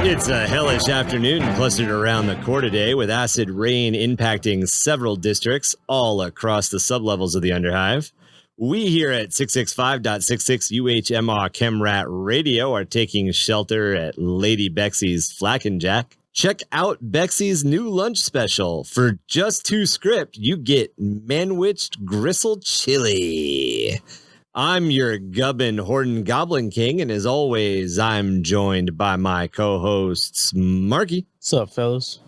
It's a hellish afternoon clustered around the core today with acid rain impacting several districts all across the sublevels of the Underhive. We here at 665.66 UHM Chemrat Radio are taking shelter at Lady Bexy's Flack and Jack. Check out Bexy's new lunch special. For just 2 script, you get manwiched gristle chili. I'm your gubbin Horde Goblin King, and as always, I'm joined by my co-hosts, Marky. What's up, fellas?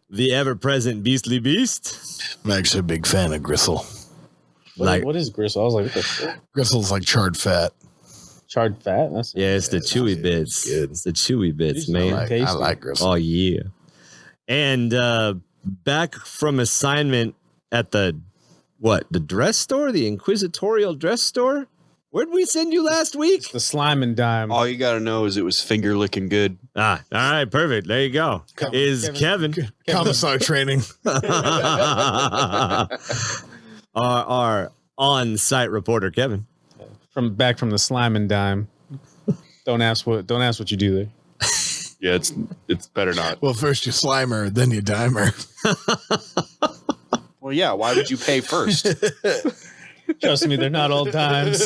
The ever-present Beastly Beast. I'm actually a big fan of gristle. What is gristle? I was like, what the fuck? Gristle's like charred fat. Charred fat? It's the chewy bits. It's the chewy bits, man. I like gristle. Oh, yeah. And back from assignment at the dress store? The Inquisitorial dress store? Where'd we send you last week? It's the slime and dime. All you got to know is it was finger licking good. All right, perfect. There you go. Kevin. Commissar training. our on-site reporter, Kevin. Back from the slime and dime. Don't ask what you do there. Yeah, it's better not. Well, first you slimer, then you dimer. Well, yeah, why would you pay first? Trust me, they're not all dimes.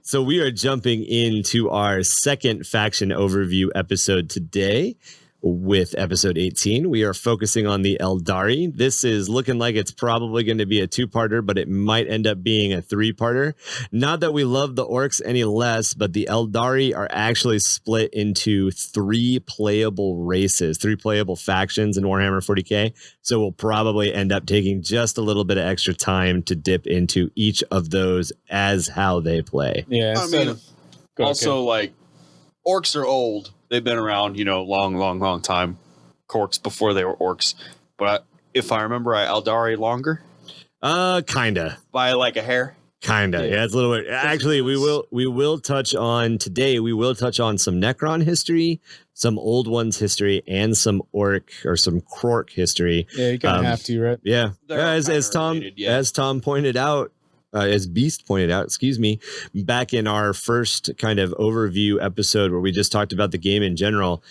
So we are jumping into our second faction overview episode today. With episode 18, we are focusing on the Aeldari. This is looking like it's probably going to be a 2-parter, but it might end up being a 3-parter. Not that we love the orcs any less, but the Aeldari are actually split into 3 playable races, 3 playable factions in Warhammer 40k. So we'll probably end up taking just a little bit of extra time to dip into each of those as how they play. Yeah. Like, orcs are old. They've been around, long time. Orcs before they were orcs. But if I remember, Aeldari longer? Kinda. By like a hair? Kinda. Yeah, it's a little bit. Actually, we will touch on some Necron history, some Old Ones history, and some Orc or some Krork history. Yeah, you kind of have to, right? Yeah. As Tom pointed out, as Beast pointed out, back in our first kind of overview episode where we just talked about the game in general,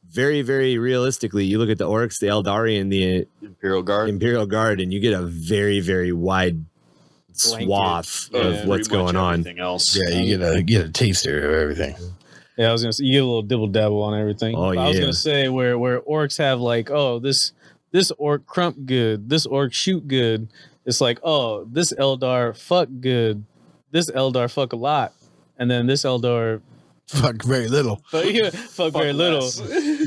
very, very realistically, you look at the orcs, the Aeldari, and the Imperial Guard, and you get a very, very wide swath of what's going on. Else. Yeah, you get a taster of everything. Yeah, I was gonna say you get a little dibble dabble on everything. Oh, yeah. I was gonna say where orcs have like, oh, this orc crump good, this orc shoot good. It's like, oh, this Eldar fuck good, this Eldar fuck a lot, and then this Eldar fuck very little. Fuck very little.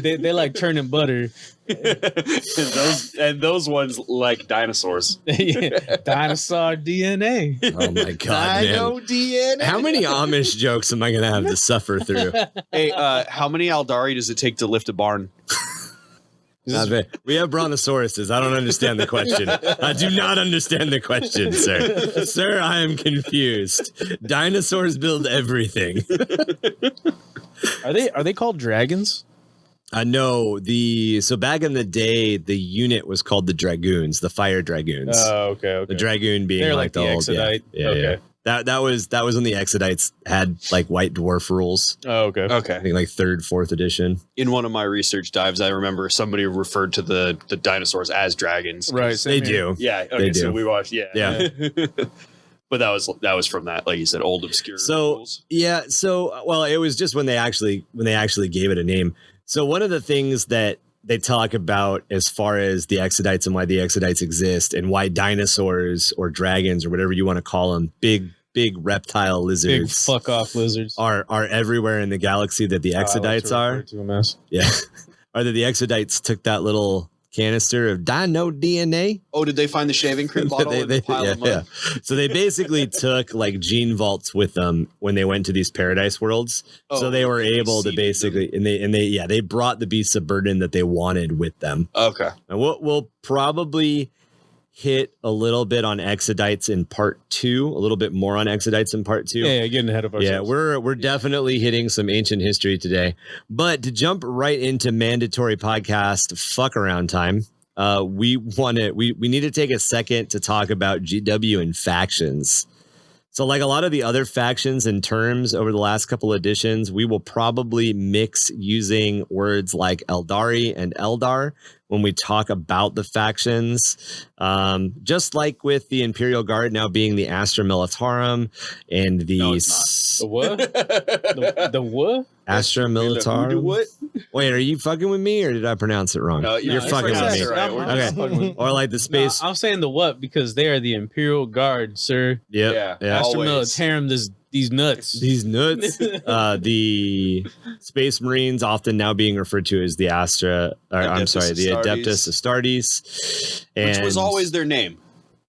They like turning butter. and those ones like dinosaurs. Dinosaur DNA. Oh my god, Dino DNA. How many Amish jokes am I gonna have to suffer through? Hey, how many Aeldari does it take to lift a barn? We have brontosauruses. I don't understand the question. I do not understand the question, sir. Sir, I am confused. Dinosaurs build everything. Are they called dragons? No. So back in the day, the unit was called the Dragoons, the Fire Dragoons. Oh, okay. The Dragoon being they're like the old Exodite. Yeah. Okay. That was when the Exodites had like White Dwarf rules. Oh, okay. Okay. I think like 3rd, 4th edition. In one of my research dives, I remember somebody referred to the dinosaurs as dragons. Right. They do. Yeah. Okay. They do. So we watched. Yeah. Yeah. But that was from that, like you said, old obscure rules. Yeah. So well, it was just when they actually gave it a name. So one of the things that they talk about as far as the Exodites and why the Exodites exist and why dinosaurs or dragons or whatever you want to call them, big reptile lizards, big fuck off lizards are everywhere in the galaxy that the Exodites are. Yeah. Or that the Exodites took that little canister of dino DNA. Oh, did they find the shaving cream bottle in the pile of mud? Yeah. So they basically took like gene vaults with them when they went to these paradise worlds. Oh, so they were able to basically, and they brought the beasts of burden that they wanted with them. Okay. And we'll probably hit a little bit on Exodites in part 2, a little bit more on Exodites in part 2. Yeah, getting ahead of ourselves. Yeah, we're definitely hitting some ancient history today. But to jump right into mandatory podcast fuck around time, we need to take a second to talk about GW and factions. So like a lot of the other factions and terms over the last couple editions, we will probably mix using words like Aeldari and Eldar when we talk about the factions. Just like with the Imperial Guard now being the Astra Militarum and the... No, it's The what? the what? Astra Militarum? What? Wait, are you fucking with me or did I pronounce it wrong? No, You're it's fucking right. with me. Right. We're just Okay. fucking with- Or like the space... No, I'm saying the what because they are the Imperial Guard, sir. Yep. Yeah. Astra Always. Militarum, these nuts. These nuts. The Space Marines often now being referred to as the Astra, or I'm Adeptus sorry, the Astartes. Adeptus Astartes. Which was And- always their name.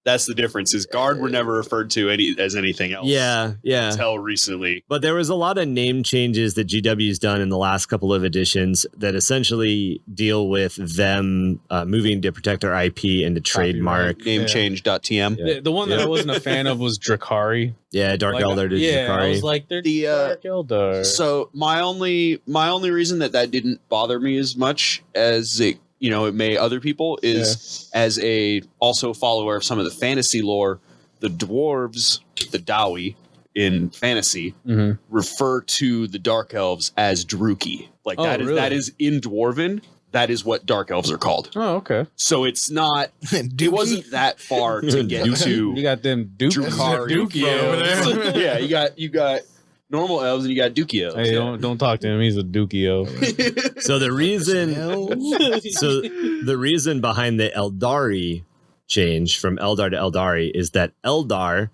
That's the difference. Is Guard were never referred to as anything else. Yeah. Until recently. But there was a lot of name changes that GW's done in the last couple of editions that essentially deal with them moving to protect their IP and to trademark. Namechange.tm. Yeah. The one that I wasn't a fan of was Druhkari. Yeah, Dark Like, Eldar to yeah, I Druhkari. was like, they're The, Dark Eldar. So my only reason that didn't bother me as much as it may other people is as a also follower of some of the fantasy lore, the dwarves, the Dawi in fantasy Mhm. refer to the dark elves as Druki. Like Oh, that is really? that is in dwarven. That is what dark elves are called. Oh, okay. So it's not. Dookie? It wasn't that far to get to. You got them Druhkari Dookie over elves. there. Yeah, you got normal elves and you got Dookie elves. Hey, don't talk to him. He's a Dookie elf. So the reason behind the Aeldari change from Eldar to Aeldari is that Eldar,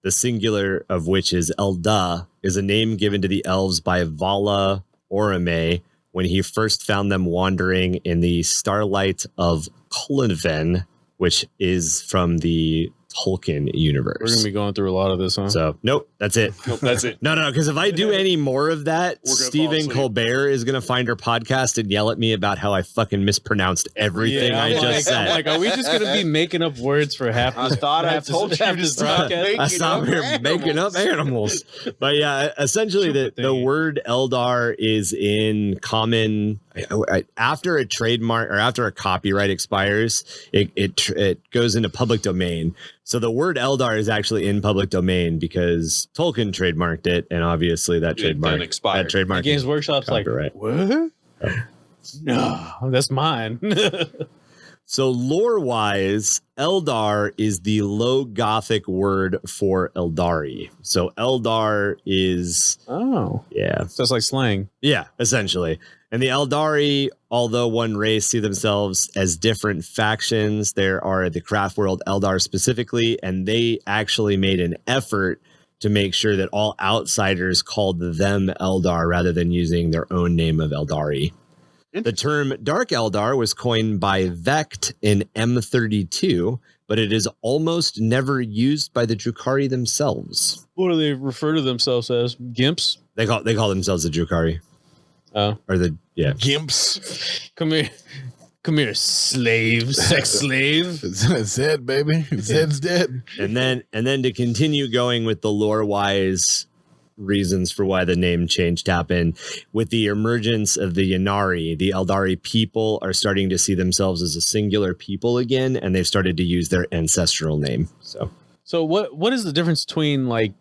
the singular of which is Elda, is a name given to the elves by Vala Orome when he first found them wandering in the starlight of Cullinan, which is from the Tolkien universe. We're gonna be going through a lot of this, huh? So nope, that's it. Nope, that's it. No, because if I do any more of that, We're gonna fall Stephen asleep. Colbert is going to find our podcast and yell at me about how I fucking mispronounced everything I I'm just like, said. I'm like, are we just gonna be making up words for half? I thought I told you half to this stop podcast? I stopped here making up animals. But yeah, essentially the Stupid word Eldar is in common after a trademark or after a copyright expires, it goes into public domain. So the word Eldar is actually in public domain because Tolkien trademarked it, and obviously that It then trademark expired. that trademark Games Workshop's like, copyright. what? No, that's mine. So lore-wise, Eldar is the low Gothic word for Aeldari. So Eldar is, Oh, yeah, so it's like slang. yeah, essentially. And the Aeldari, although one race, see themselves as different factions. There are the Craftworld Eldar specifically, and they actually made an effort to make sure that all outsiders called them Eldar rather than using their own name of Aeldari. The term Dark Eldar was coined by Vect in M32, but it is almost never used by the Druhkari themselves. What do they refer to themselves as? Gimps? They call themselves the Druhkari. Oh, Or the, yeah. Gimps. come here, slave, sex slave. It's dead, baby. His head's dead. And then to continue going with the lore-wise reasons for why the name change happened, with the emergence of the Yannari, the Aeldari people are starting to see themselves as a singular people again, and they've started to use their ancestral name. So what is the difference between like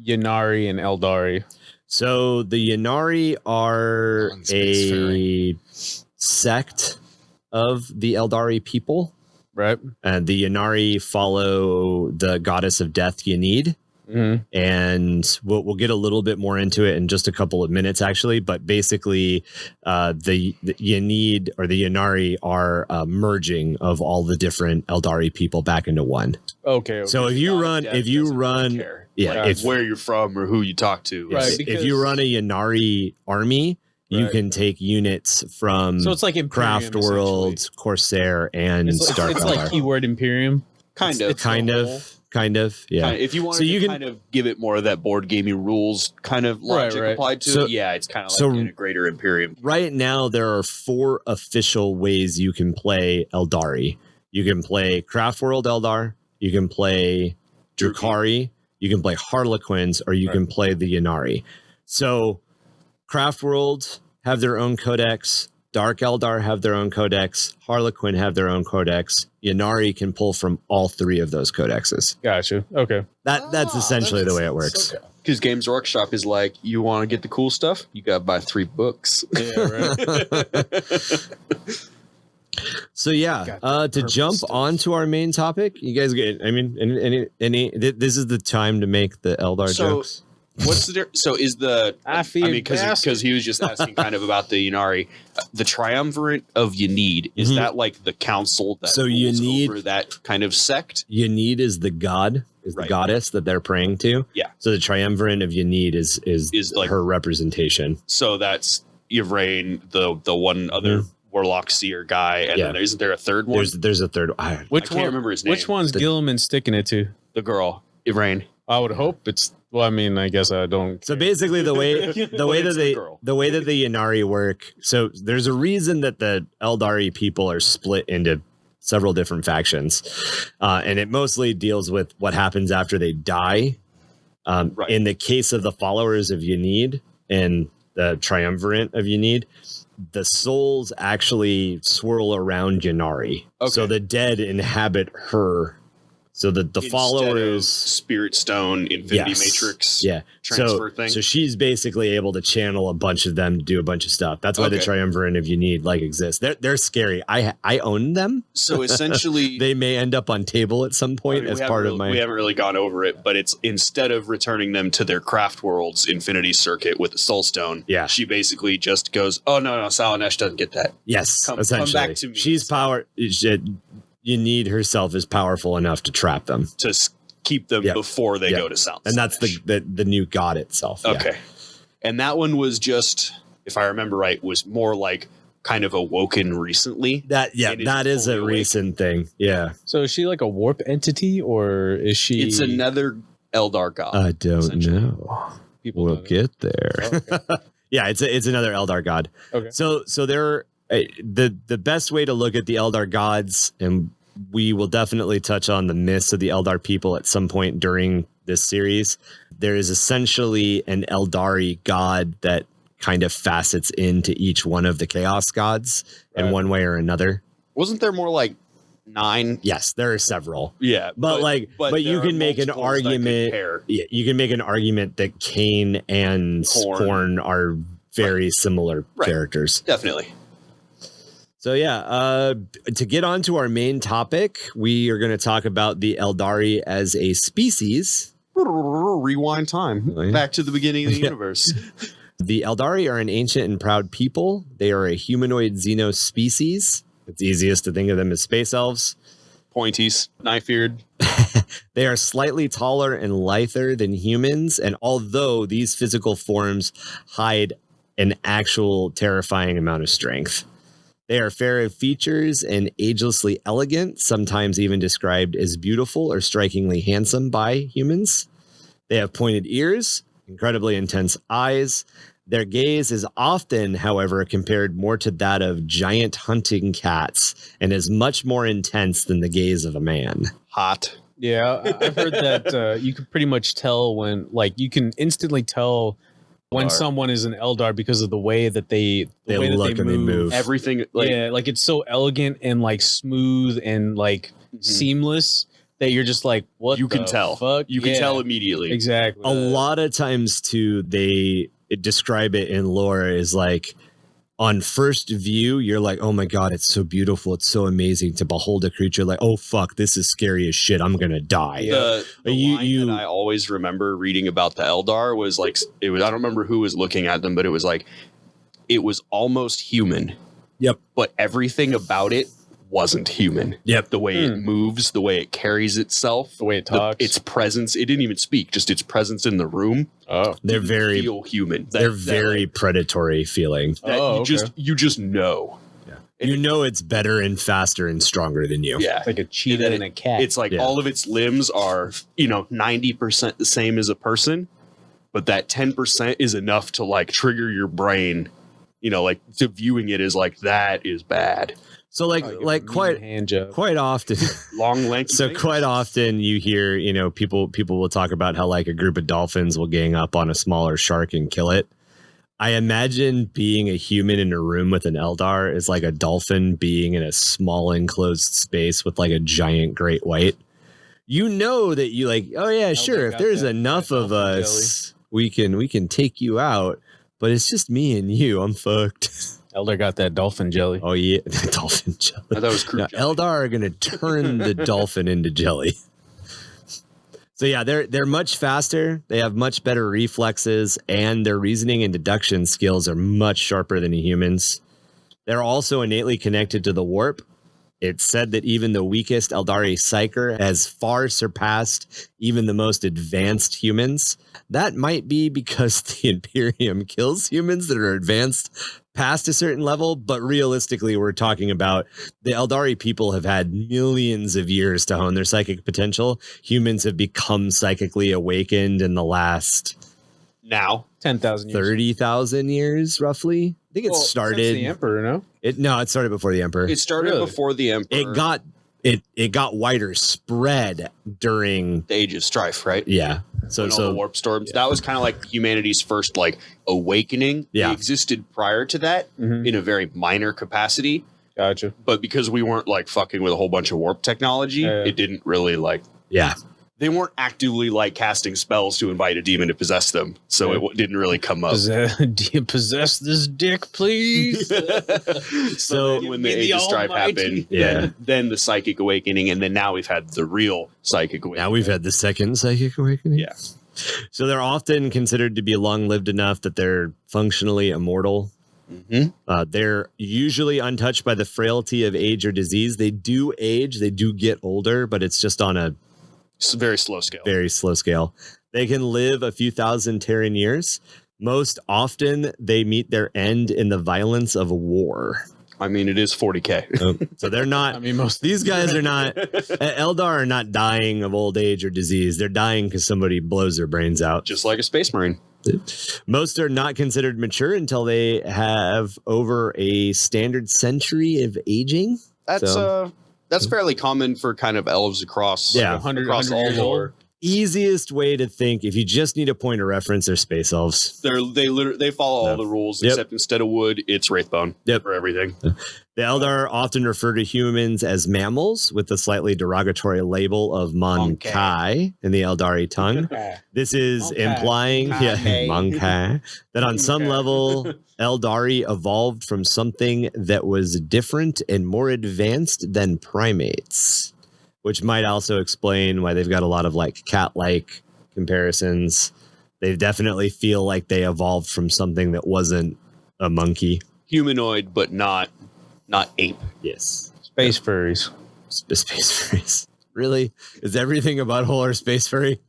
Yannari and Aeldari? So the Yannari are a sect of the Aeldari people, Right. and the Yannari follow the goddess of death, Yanid. Mm-hmm. And we'll get a little bit more into it in just a couple of minutes, actually. But basically, the Yanid or the Yannari are merging of all the different Aeldari people back into one. Okay. So if you run, yeah, like if where you're from or who you talk to. Right, if because- you run a Yannari army, you Right. can take units from So it's like Imperium, Craftworlds, Corsair, and Dark it's like Eldar. keyword Imperium. Kind of. Kind of, yeah. If you want So to you can- kind of give it more of that board gamey rules kind of logic right. applied to So- it, yeah, it's kind of so- like in a greater Imperium. Right now, there are 4 official ways you can play Aeldari. You can play Craftworld Eldar, you can play Druhkari, you can play Harlequins, or you can play the Yannari. So Craftworld have their own codex. Dark Eldar have their own codex. Harlequin have their own codex. Yannari can pull from all 3 of those codexes. Gotcha. Okay. That's essentially the way it works. Okay. Because Games Workshop is like, you want to get the cool stuff? You got to buy 3 books. Yeah, right. So yeah, to jump onto our main topic, you guys get. I mean, this is the time to make the Eldar jokes. What's the so is the I fear because he was just asking kind of about the Yannari, the triumvirate of Yannid, is Mhm. that like the council that So rules Yannid- over that kind of sect? Yannid is the god, is the Right. goddess that they're praying to. Yeah. So the triumvirate of Yannid is like- her representation. So that's Yvrain, the one other warlock seer guy, and Yeah. then isn't there a third one? There's a third. Which I can't remember his name. Which one's Gilliman sticking it to? The girl, Yvrain. I would hope it's. Well, I mean, I guess I don't. So basically, the way It's that the the way that the Yannari work. So there's a reason that the Eldari people are split into several different factions, and it mostly deals with what happens after they die. Right. In the case of the followers of Yannid and the triumvirate of Yannid, the souls actually swirl around Yannari. Okay. So the dead inhabit her. So the Instead of followers. Spirit Stone, Infinity Yes. Matrix. Yeah. transfer thing. So she's basically able to channel a bunch of them to do a bunch of stuff. That's why the Okay. triumvirate of Yannid like exists. They're scary. I own them. So essentially, They may end up on table at some point as part of my. We haven't really gone over it, but it's instead of returning them to their Craftworlds Infinity Circuit with the Soulstone, Yeah. she basically just goes, "Oh no, Salanesh doesn't get that." Yes, Come essentially. back to me. She's power. Yannid herself is powerful enough to trap them, To keep them Yep. before they Yep. go to Salanesh. and that's the new god itself. Yeah. Okay. And that one was just, if I remember right, was more like kind of awoken recently. That And it's that is fully a awake. recent thing. Yeah, So is she like a warp entity, or is she? It's another Eldar god. I don't essentially. know. People We'll know that. get there. Okay. Yeah, it's another Eldar god. Okay. So there, the best way to look at the Eldar gods, and we will definitely touch on the myths of the Eldar people at some point during this series. There is essentially an Eldari god that kind of facets into each one of the Chaos gods in Right. one way or another. Wasn't there more like 9? Yes, there are several. Yeah. But you there can are make an multiples that could argument. pair. Yeah, you can make an argument that Cain and Khorne. Khorne are very similar Right. characters. Definitely. So yeah, to get on to our main topic, we are going to talk about the Eldari as a species. Rewind time. Oh, yeah. Back to the beginning of the Yeah. universe. The Eldari are an ancient and proud people. They are a humanoid xeno species. It's easiest to think of them as space elves. Pointies, knife-eared. They are slightly taller and lither than humans, and although these physical forms hide an actual terrifying amount of strength. They are fair of features and agelessly elegant, sometimes even described as beautiful or strikingly handsome by humans. They have pointed ears, incredibly intense eyes. Their gaze is often, however, compared more to that of giant hunting cats and is much more intense than the gaze of a man. Hot. Yeah, I've heard that you can pretty much tell when, like, you can instantly tell when Eldar. someone is an Eldar because of the way that they look and they move. Everything, like, yeah, like it's so elegant and like smooth and like seamless that you're just like, what? you can the tell. Fuck? You can Yeah, tell immediately. exactly. A lot of times, too, they describe it in lore as like, on first view, you're like, oh my God, it's so beautiful. It's so amazing to behold a creature like, oh, fuck, this is scary as shit. I'm going to die. The You- line you- that I always remember reading about the Eldar was like, it was, I don't remember who was looking at them, but it was like, it was almost human. Yep. But everything about it wasn't human. Yep. The way it moves, the way it carries itself, The way it talks. its presence. It didn't even speak, just its presence in the room. Oh, They're didn't very, feel human. they're very predatory feeling. that Oh, you okay. just know. You know it's better and faster and stronger than you. Yeah. like a cheetah and a cat. It's like Yeah. all of its limbs are, 90% the same as a person, but that 10% is enough to like trigger your brain, like to viewing it as like, that is bad. So like hand job. quite often. Long length. So quite often you hear, people will talk about how like a group of dolphins will gang up on a smaller shark and kill it. I imagine being a human in a room with an Eldar is like a dolphin being in a small enclosed space with like a giant great white. You know that you like, oh yeah, sure. If there's enough of us, we can take you out. But it's just me and you. I'm fucked. Eldar got that dolphin jelly. Oh yeah, dolphin jelly. I thought it was crude jelly. Eldar are gonna turn the dolphin into jelly. So yeah, they're much faster. They have much better reflexes, and their reasoning and deduction skills are much sharper than humans. They're also innately connected to the warp. It's said that even the weakest Eldari psyker has far surpassed even the most advanced humans. That might be because the Imperium kills humans that are advanced past a certain level, but realistically, we're talking about the Eldari people have had millions of years to hone their psychic potential. Humans have become psychically awakened in the last Now 10,000 years. 30,000 years, roughly. I think it started. Since the Emperor, no? It started before the Emperor. it started Really? before the Emperor. It got wider spread during the Age of Strife, right? yeah. So When all the warp storms. That was kind of like humanity's first like awakening. Yeah. It existed prior to that in a very minor capacity, Gotcha. but because we weren't like fucking with a whole bunch of warp technology, it didn't really like. yeah. They weren't actively like casting spells to invite a demon to possess them, so it didn't really come up. Do you possess this dick, please? So when the Age of Strife happened, then the psychic awakening, and then now we've had the real psychic awakening. Now we've had the second psychic awakening. Yeah. So they're often considered to be long-lived enough that they're functionally immortal. They're usually untouched by the frailty of age or disease. They do age, they do get older, but it's just on a very slow scale. very slow scale. They can live a few thousand Terran years. Most often, they meet their end in the violence of war. I mean, it is 40k. So they're not. I mean, most These guys are not. Eldar are not dying of old age or disease. They're dying because somebody blows their brains out. Just like a space marine. Most are not considered mature until they have over a standard century of aging. That's fairly common for kind of elves across Yeah. 100 across all years old. lore. Easiest way to think, if you just need a point of reference, they're space elves. They follow all the rules, except instead of wood, it's wraithbone for everything. The Eldar often refer to humans as mammals with the slightly derogatory label of Monkai in the Eldari tongue. This is Monkai. implying Monkai, that on some level, Eldari evolved from something that was different and more advanced than primates, which might also explain why they've got a lot of like cat-like comparisons. They definitely feel like they evolved from something that wasn't a monkey. Humanoid, but not ape. Yes. Space furries. Space furries. Really? Is everything a butthole or space furry?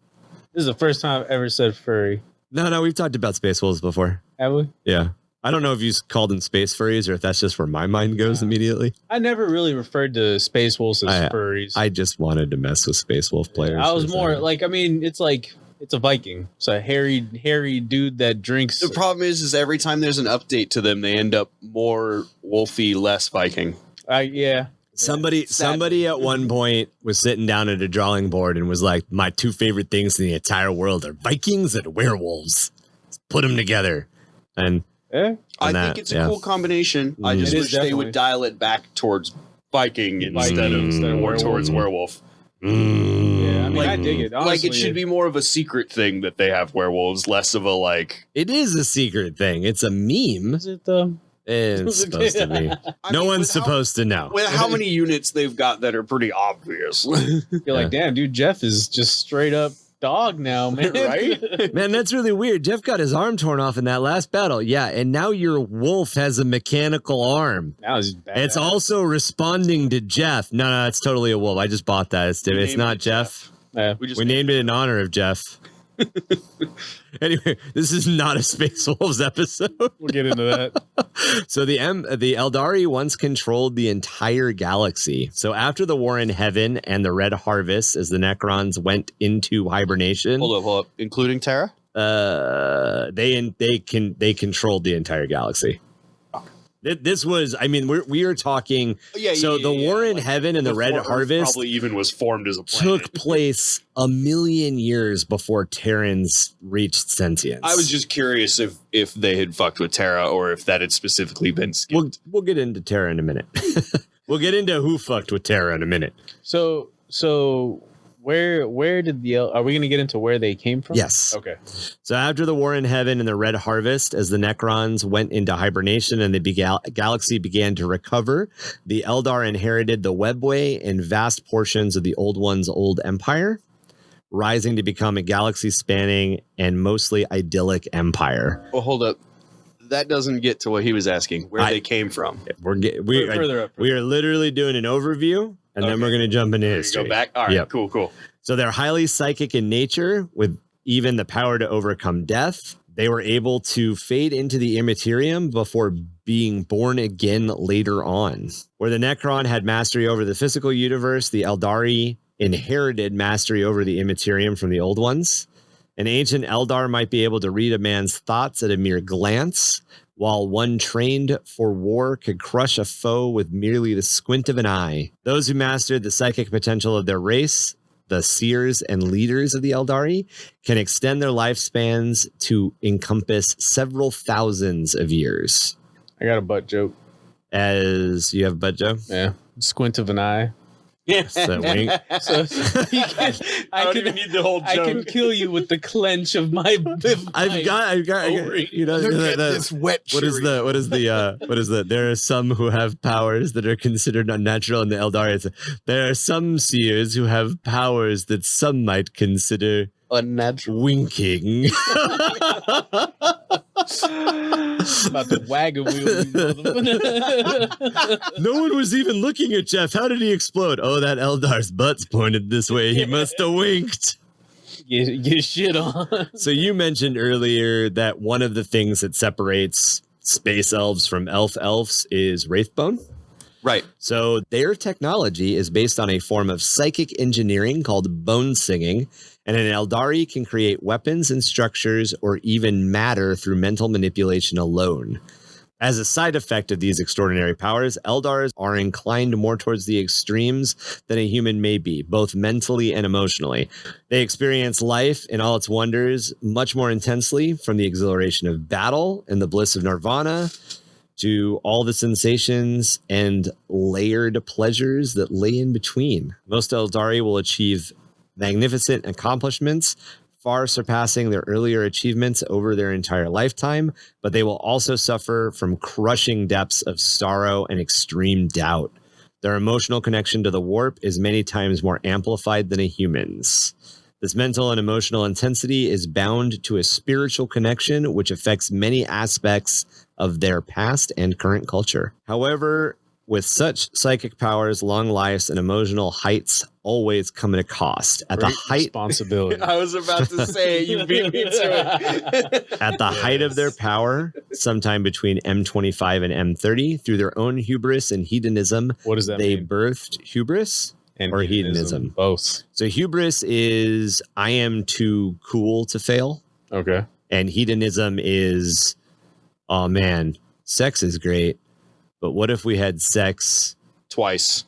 This is the first time I've ever said furry. No, we've talked about space wolves before. Have we? Yeah. I don't know if you called them space furries or if that's just where my mind goes immediately. I never really referred to space wolves as furries. I just wanted to mess with space wolf players. I was more like, I mean, it's a Viking. It's a hairy dude that drinks. The problem is every time there's an update to them, they end up more wolfy, less Viking. Yeah. Somebody at one point was sitting down at a drawing board and was like, my two favorite things in the entire world are Vikings and werewolves. Let's put them together. And I think it's a cool combination. I just wish they would dial it back towards Viking instead of more towards werewolf. Yeah, I mean, I dig it. Honestly, Like, it should be more of a secret thing that they have werewolves, less of a like. It is a secret thing. It's a meme. Is it though? It's supposed to be. No one's supposed to know. With how many units they've got that are pretty obvious. You're like, damn, dude, Jeff is just straight up dog now, man. Right? Man, that's really weird. Jeff got his arm torn off in that last battle. Yeah, and now your wolf has a mechanical arm. Now he's bad. It's also responding to Jeff. No, it's totally a wolf. I just bought that. It's not Jeff. We named it in honor of Jeff. Anyway, this is not a Space Wolves episode. We'll get into that. So the Aeldari once controlled the entire galaxy. So after the War in Heaven and the Red Harvest, as the Necrons went into hibernation, Hold up. Including Terra? they controlled the entire galaxy. This was, I mean, we are talking. The War in Heaven and the Red Harvest probably even was formed as a planet. took place 1,000,000 years before Terrans reached sentience. I was just curious if they had fucked with Terra or if that had specifically been skipped. We'll get into Terra in a minute. We'll get into who fucked with Terra in a minute. So where did are we going to get into where they came from? Yes. Okay. So after the War in Heaven and the Red Harvest, as the Necrons went into hibernation and the galaxy began to recover, the Eldar inherited the webway and vast portions of the Old One's old empire, rising to become a galaxy-spanning and mostly idyllic empire. Well, hold up. That doesn't get to what he was asking, where they came from. Further up. We are literally doing an overview, and then we're going to jump into history. Go back. All right, cool. So they're highly psychic in nature, with even the power to overcome death. They were able to fade into the immaterium before being born again later on. Where the Necron had mastery over the physical universe, the Aeldari inherited mastery over the immaterium from the Old Ones. An ancient Eldar might be able to read a man's thoughts at a mere glance, while one trained for war could crush a foe with merely the squint of an eye. Those who mastered the psychic potential of their race, the seers and leaders of the Aeldari, can extend their lifespans to encompass several thousands of years. I got a butt joke. As you have a butt joke? Yeah. Squint of an eye. So wink. So I don't even need the whole joke. I can kill you with the clench of my. I've got you know, this wet. What is the there are some who have powers that are considered unnatural in the Eldari. There are some seers who have powers that some might consider unnatural. Winking. About to wag a wheel. No one was even looking at Jeff. How did he explode? Oh, that Eldar's butt's pointed this way. He must have winked. Get shit on. So you mentioned earlier that one of the things that separates space elves from elves is Wraithbone. Right. So their technology is based on a form of psychic engineering called bone singing, and an Aeldari can create weapons and structures or even matter through mental manipulation alone. As a side effect of these extraordinary powers, Eldars are inclined more towards the extremes than a human may be, both mentally and emotionally. They experience life in all its wonders much more intensely, from the exhilaration of battle and the bliss of nirvana to all the sensations and layered pleasures that lay in between. Most Eldari will achieve magnificent accomplishments, far surpassing their earlier achievements over their entire lifetime, but they will also suffer from crushing depths of sorrow and extreme doubt. Their emotional connection to the warp is many times more amplified than a human's. This mental and emotional intensity is bound to a spiritual connection, which affects many aspects of their past and current culture. However, with such psychic powers, long lives, and emotional heights always come at a cost. At Great the height, responsibility. I was about to say, you beat me to it. at the height of their power, sometime between M25 and M30, through their own hubris and hedonism, What does that they mean? birthed hubris And or hedonism. Both. So hubris is I am too cool to fail, Okay. and hedonism is, oh man, sex is great, but what if we had sex Twice.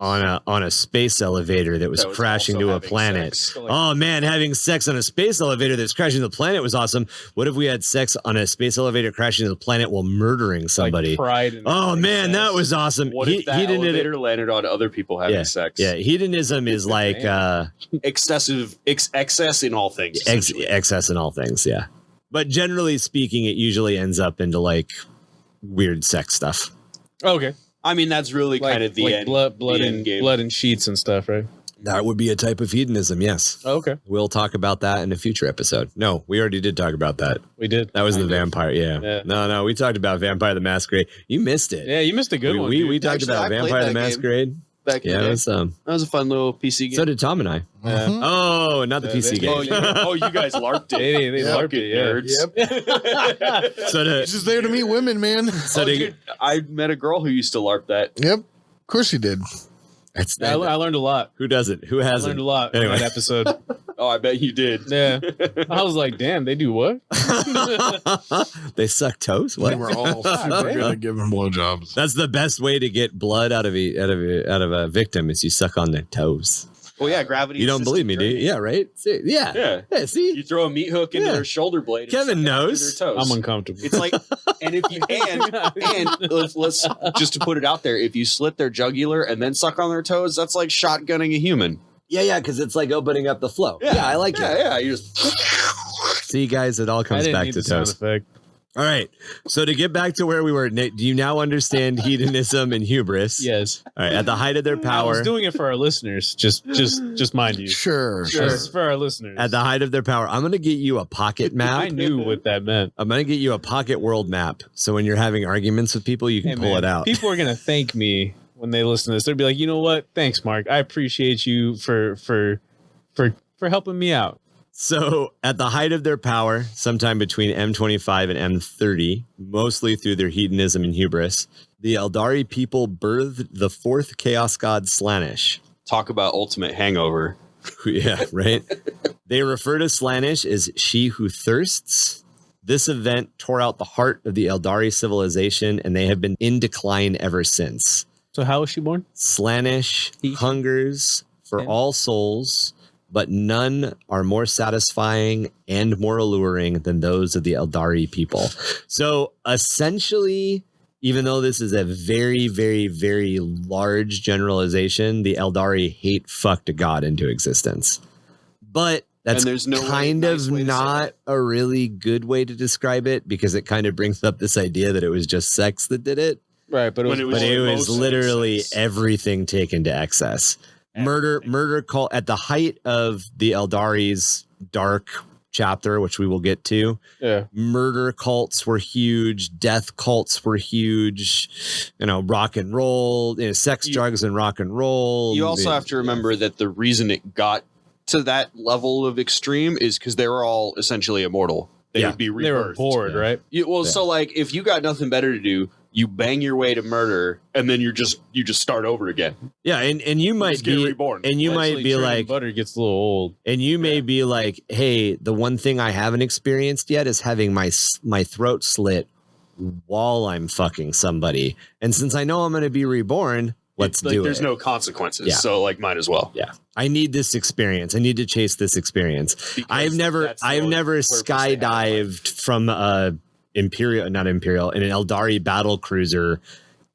on a space elevator that was crashing also to a having planet? sex. Oh man, having sex on a space elevator that's crashing to the planet was awesome. What if we had sex on a space elevator crashing to the planet while murdering somebody? Like pride. Oh man, that was awesome. What if that elevator landed on other people having sex? Yeah, hedonism is like Excess in all things. essentially. excess in all things. Yeah, but generally speaking, it usually ends up into like weird sex stuff. Okay. I mean, that's really Like, kind of the like end. blood the end and game. blood and sheets and stuff, right? That would be a type of hedonism. Yes. Okay. We'll talk about that in a future episode. No, we already did talk about that. We did. That was the Kind of. vampire. Yeah. Yeah. No, we talked about Vampire the Masquerade. You missed it. Yeah, you missed a good one. We dude. talked Actually, about I played Vampire the that game. Masquerade. Back in Yeah, the it day. was, That was a fun little PC game. so did Tom and I. Yeah. Oh, not the PC game. You guys LARPed it. They Yeah. LARPed it, yeah. Yep. So He's just there to meet women, man. Dude, I met a girl who used to LARP that. Yep. Of course you did. that's I learned a lot. who doesn't? Who I hasn't? learned a lot Anyway. in that episode. Oh, I bet you did. Yeah. I was like, damn, they do what? They suck toes. They What? were all super good at giving blowjobs. That's the best way to get blood out of a victim is you suck on their toes. Well, yeah, gravity. You don't believe me, do you? assisted Yeah, right. See, yeah. training. Yeah. See, You throw a meat hook into Yeah. their shoulder blade. and Kevin suck it into knows. their toes. I'm uncomfortable. It's like, and if you and let's just to put it out there, if you slit their jugular and then suck on their toes, that's like shotgunning a human. yeah, because it's like opening up the flow. Yeah, I like it. Yeah, you just See, guys, it all I comes didn't back need to the sound toes. effect. All right. So to get back to where we were, Nate, do you now understand hedonism and hubris? Yes. All right. At the height of their I power, was doing it for our listeners. Just mind you. Sure. Just for our listeners. at the height of their power, I'm going to get you a pocket map. I knew what that meant. I'm going to get you a pocket world map. So when you're having arguments with people, you can Hey, pull man, it out. People are gonna thank me when they listen to this. They'll be like, you know what? Thanks, Mark. I appreciate you for helping me out. So at the height of their power, sometime between M25 and M30, mostly through their hedonism and hubris, the Eldari people birthed the fourth chaos god Slaanesh. talk about ultimate hangover. Yeah, right. They refer to Slaanesh as she who thirsts. This event tore out the heart of the Eldari civilization, and they have been in decline ever since. So how was she born? Slaanesh He- hungers for Yeah. all souls, but none are more satisfying and more alluring than those of the Eldari people. So essentially, even though this is a very, very, very large generalization, the Eldari hate fucked a god into existence. But that's And there's no kind nice of way to say not it. a really good way to describe it because it kind of brings up this idea that it was just sex that did it. Right, but When it was But it was mostly literally sex. everything taken to excess. Murder cult at the height of the Eldari's dark chapter, which we will get to. yeah. Murder cults were huge. Death cults were huge. Rock and roll, sex, drugs, and rock and roll. You also have to remember that the reason it got to that level of extreme is because they were all essentially immortal. They Yeah. would be rebirthed. They were bored, right? So like if you got nothing better to do, you bang your way to murder, and then you just start over again. Yeah, and you might Just get be reborn. and you might Actually, be churning like, butter gets a little old. and you may be like, hey, the one thing I haven't experienced yet is having my throat slit while I'm fucking somebody. And since I know I'm going to be reborn, let's It's like do there's it. no consequences, Yeah. so like might as well. Yeah. I need this experience. I need to chase this experience. Because I've never that's the only purpose they have in skydived from an Eldari battle cruiser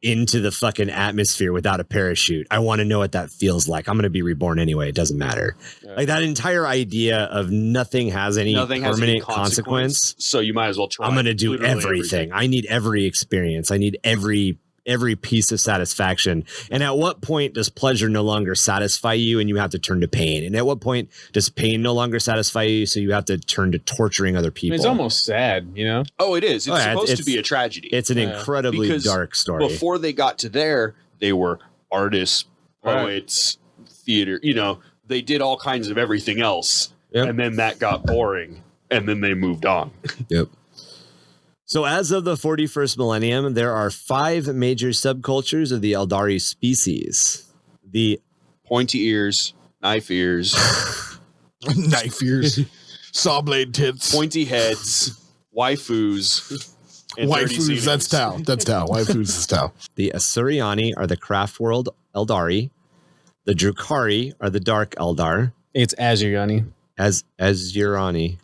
into the fucking atmosphere without a parachute. I want to know what that feels like. I'm going to be reborn anyway. It doesn't matter. Yeah. Like that entire idea of nothing has any Nothing has permanent any consequence, so you might as well try. I'm going to do literally everything. I need every experience. I need every piece of satisfaction. And at what point does pleasure no longer satisfy you and you have to turn to pain? And at what point does pain no longer satisfy you so you have to turn to torturing other I people? mean, it's almost sad, you know? Oh, it is. It's Oh, yeah, supposed it's- to be a tragedy. It's an Yeah. incredibly Because dark story. Before they got to there, they were artists, Right. poets, theater. They did all kinds of everything else, Yep. and then that got boring, and then they moved on. Yep. So as of the 41st millennium, there are 5 major subcultures of the Eldari species. The Pointy ears, knife ears, Knife ears, saw blade tits, pointy heads, waifus, and dirty waifus. That's seedings. Tau. That's Tau. Waifus is Tau. The Asuriani are the Craftworld Eldari. The Druhkari are the Dark Eldar. It's Azurani. Azurani.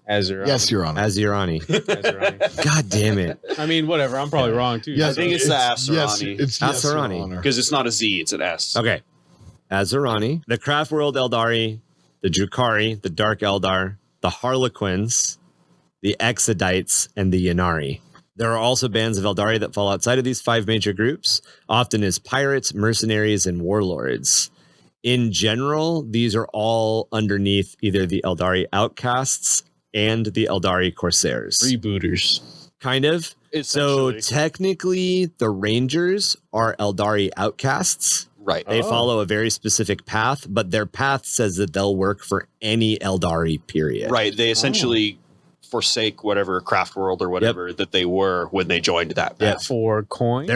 Azurani. Yes, Your Honor. Azurani. Azurani. God damn it. I mean, whatever. I'm probably wrong, too. Yes, I think it's the Asarani. Yes, it's yes, Your Asarani. Honor. Because it's not a Z, it's an S. Okay. Azurani, the Craftworld Eldari, the Druhkari, the Dark Eldar, the Harlequins, the Exodites, and the Yannari. There are also bands of Eldari that fall outside of these 5 major groups, often as pirates, mercenaries, and warlords. In general, these are all underneath either the Eldari Outcasts and the Eldari Corsairs. Rebooters. Kind of. So Essentially. technically, the Rangers are Eldari Outcasts. Right. They Oh. follow a very specific path, but their path says that they'll work for any Eldari, period. Right. They essentially forsake whatever craft world or whatever that they were when they joined that path. Yep. For coin?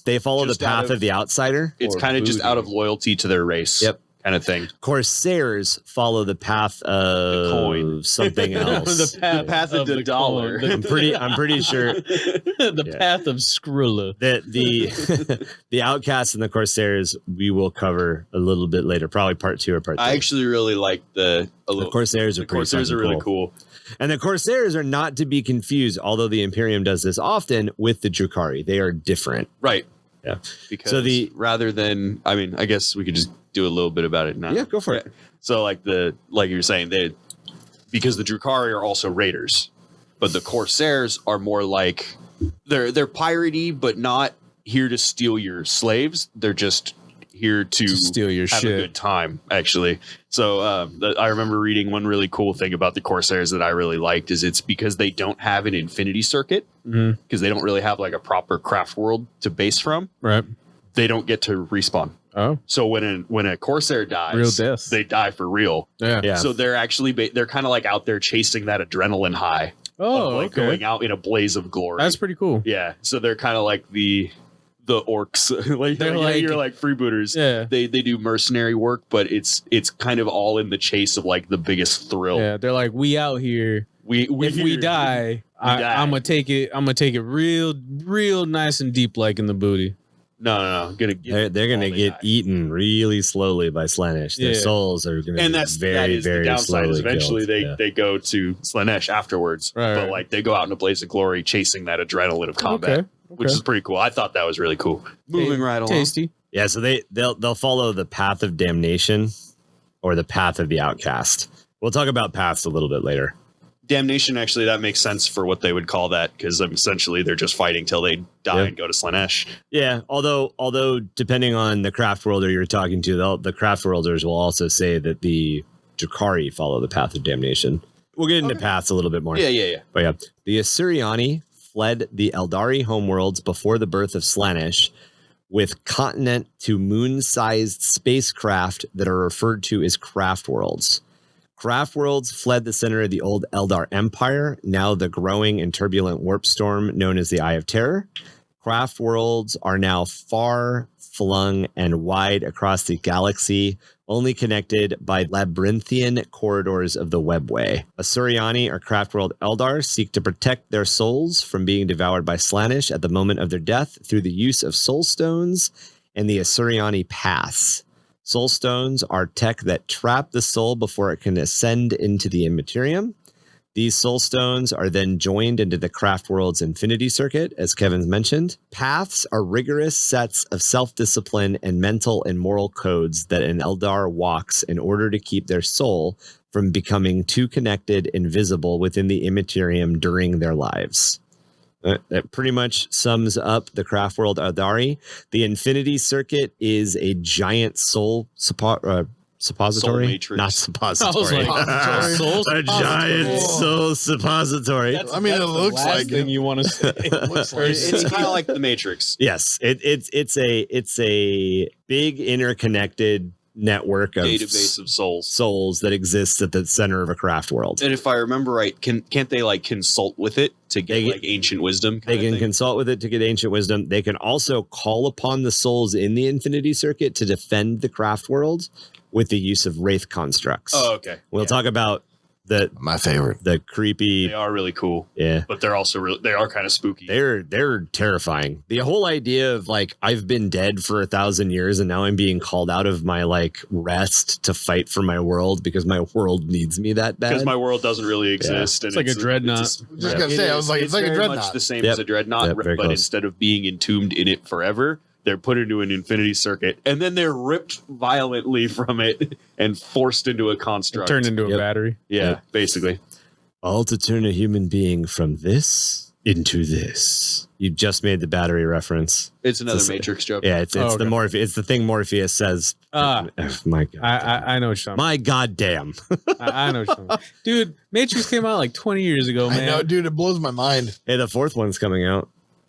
They follow Just the path out of the outsider. It's Or kind of just booty. out of loyalty to their race. Yep. kind of thing. Corsairs follow the path of coin. something else. the path of the dollar. coin. I'm pretty sure The path of Skrilla. that the Outcasts and the Corsairs we will cover a little bit later, probably part 2 or part 3. I actually really like the Corsairs are the Corsairs pretty are really fucking cool. And the Corsairs are not to be confused, although the Imperium does this often, with the Druhkari. They are different. Right. Yeah. Because So rather than, I mean, I guess we could just do a little bit about it now. Yeah, go for it. So like you were saying, because the Druhkari are also raiders, but the Corsairs are more like they're piratey, but not here to steal your slaves. They're just here to steal your have shit. a good time, actually. So I remember reading one really cool thing about the Corsairs that I really liked is it's because they don't have an infinity circuit, because they don't really have like a proper craft world to base from. Right. They don't get to respawn. Oh. So when a Corsair dies, Real death. they die for real. Yeah. So they're actually they're kind of like out there chasing that adrenaline high. Oh, of like okay. going out in a blaze of glory. That's pretty cool. Yeah. So they're kind of like the orcs. Like They're you're like freebooters. Yeah. They do mercenary work, but it's kind of all in the chase of like the biggest thrill. Yeah. They're like, we out here. We If we die, I'm gonna take it real nice and deep, like in the booty. No. They're gonna get eaten really slowly by Slaanesh. Their Yeah. souls are gonna and be that very, is very the downside slowly is eventually killed. they go to Slaanesh afterwards. Right, but right. like they go out in a blaze of glory chasing that adrenaline of combat. Okay. Which is pretty cool. I thought that was really cool. Moving right along. Tasty. Yeah, so they'll follow the path of damnation or the path of the outcast. We'll talk about paths a little bit later. Damnation, actually, that makes sense for what they would call that, because essentially they're just fighting till they die and go to Slaanesh. Yeah, although depending on the craft worlder you're talking to, the craft worlders will also say that the Druhkari follow the path of damnation. We'll get into paths a little bit more. Yeah. But yeah, the Asuryani fled the Aeldari homeworlds before the birth of Slaanesh with continent to moon-sized spacecraft that are referred to as Craftworlds. Craftworlds fled the center of the old Eldar Empire, now the growing and turbulent warp storm known as the Eye of Terror. Craftworlds are now far flung and wide across the galaxy, only connected by labyrinthian corridors of the Webway. Asuryani or Craftworld Eldar seek to protect their souls from being devoured by Slaanesh at the moment of their death through the use of soul stones and the Asuryani Pass. Soul stones are tech that trap the soul before it can ascend into the Immaterium. These soul stones are then joined into the Craftworld's Infinity Circuit, as Kevin's mentioned. Paths are rigorous sets of self-discipline and mental and moral codes that an Eldar walks in order to keep their soul from becoming too connected and visible within the Immaterium during their lives. That pretty much sums up the Craftworld Aeldari. The Infinity Circuit is a giant soul suppository, matrix. not suppository. Soul A giant soul suppository. I mean, it looks like thing it. you want to say. It's kind of like the Matrix. Yes, it's a big interconnected network of Database of souls. souls that exists at the center of a craft world. And if I remember right, can't they like consult with it to get like ancient wisdom? They can consult with it to get ancient wisdom. They can also call upon the souls in the Infinity Circuit to defend the craft world with the use of wraith constructs. Oh, okay. We'll talk about My favorite. the creepy. They are really cool, Yeah. but they're also they are kind of spooky. They're terrifying. The whole idea of like I've been dead for 1,000 years and now I'm being called out of my like rest to fight for my world because my world needs me that bad. Because my world doesn't really exist. It's like a dreadnought. Just gonna say, I was like, it's like a very much dreadnought. the same Yep. as a dreadnought, Yep, very but close. instead of being entombed in it forever, they're put into an infinity circuit, and then they're ripped violently from it and forced into a construct. Turned into a Yep. battery. yeah, Yep. basically. All to turn a human being from this into this. You just made the battery reference. It's another It's- Matrix joke. Yeah, it's okay. the it's the thing Morpheus says. Ah. My God. I know what you're talking My goddamn. about. I know what you're talking about. Dude, Matrix came out like 20 years ago, I man. know, dude. It blows my mind. Hey, the fourth one's coming out.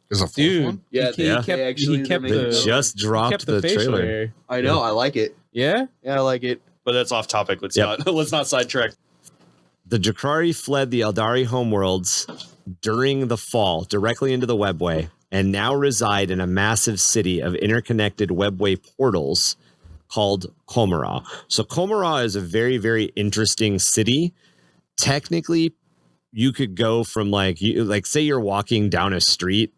There's a fourth Dude, one. Yeah, he yeah. kept, They actually- he kept they're They making the, it. just he dropped kept the facial trailer. hair. I know. I like it. Yeah? Yeah, I like it. But that's off topic. Let's Yep. not let's not sidetrack. The Druhkari fled the Aeldari homeworlds during the fall directly into the Webway and now reside in a massive city of interconnected Webway portals called Komara. So Komara is a very, very interesting city. Technically, you could go from like say you're walking down a street,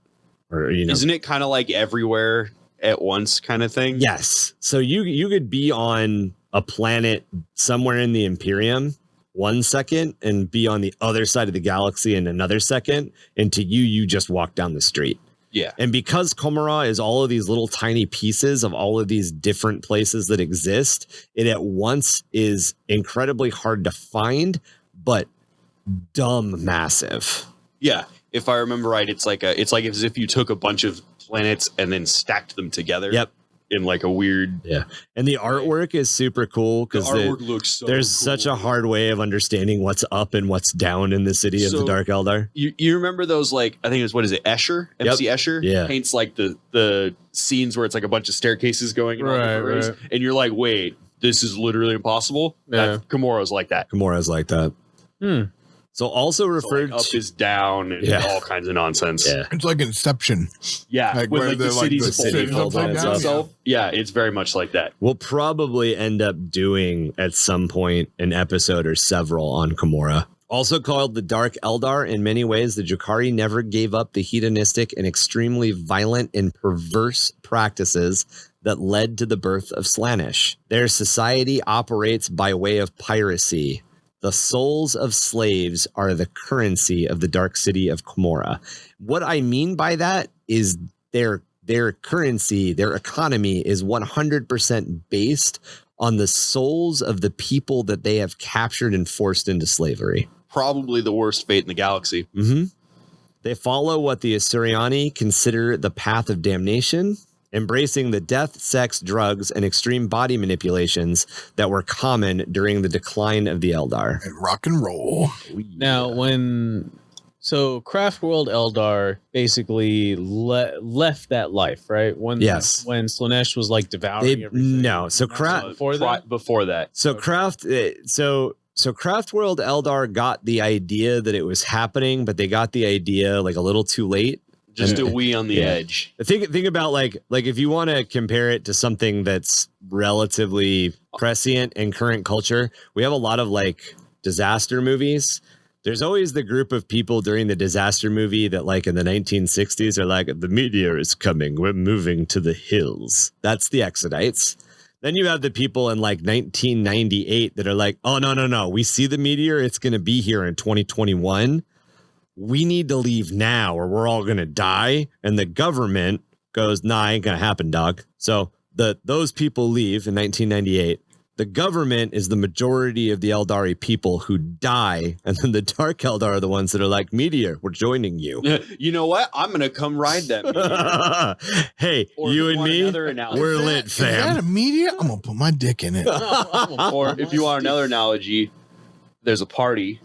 or isn't it kind of like everywhere at once kind of thing? Yes. So you could be on a planet somewhere in the Imperium 1 second and be on the other side of the galaxy in another second, and to you just walk down the street. Yeah. And because Komara is all of these little tiny pieces of all of these different places that exist, it at once is incredibly hard to find, but dumb massive. Yeah. If I remember right, it's like as if you took a bunch of planets and then stacked them together. Yep. In like a weird. Yeah. And the artwork is super cool because the artwork looks so there's cool. such a hard way of understanding what's up and what's down in the city of the Dark Eldar. You remember those, like, I think it was, what is it, Escher? MC Escher? Yeah. Paints like the scenes where it's like a bunch of staircases going in all different ways, and you're like, wait, this is literally impossible? Yeah. Komara's like that. Komara's like that. So also referred up to is down and all kinds of nonsense. Yeah. It's like Inception. Yeah. Like with where like the they're, like, cities the folding cities upside on down, itself. Yeah, it's very much like that. We'll probably end up doing at some point an episode or several on Komara. Also called the Dark Eldar, in many ways, the Druhkari never gave up the hedonistic and extremely violent and perverse practices that led to the birth of Slaanesh. Their society operates by way of piracy. The souls of slaves are the currency of the dark city of Komara. What I mean by that is their currency, their economy is 100% based on the souls of the people that they have captured and forced into slavery. Probably the worst fate in the galaxy. They follow what the Asuryani consider the path of damnation, embracing the death, sex, drugs, and extreme body manipulations that were common during the decline of the Eldar. And rock and roll. Now, so Craftworld Eldar basically left that life, right? When Slaanesh was like devouring everything. No, so before that. So Craftworld Eldar got the idea that it was happening, but they got the idea like a little too late. Just a wee on the edge. Think about like if you want to compare it to something that's relatively prescient in current culture, we have a lot of like disaster movies. There's always the group of people during the disaster movie that like in the 1960s are like, the meteor is coming, we're moving to the hills. That's the Exodites. Then you have the people in like 1998 that are like, oh, no, we see the meteor, it's going to be here in 2021. We need to leave now or we're all going to die. And the government goes, nah, ain't going to happen, dog. So those people leave in 1998. The government is the majority of the Aeldari people who die. And then the Dark Eldar are the ones that are like, meteor, we're joining you. You know what? I'm going to come ride that meteor. Hey, or you and me, we're lit, fam. Is that a meteor? I'm going to put my dick in it. Or if you want another analogy, there's a party.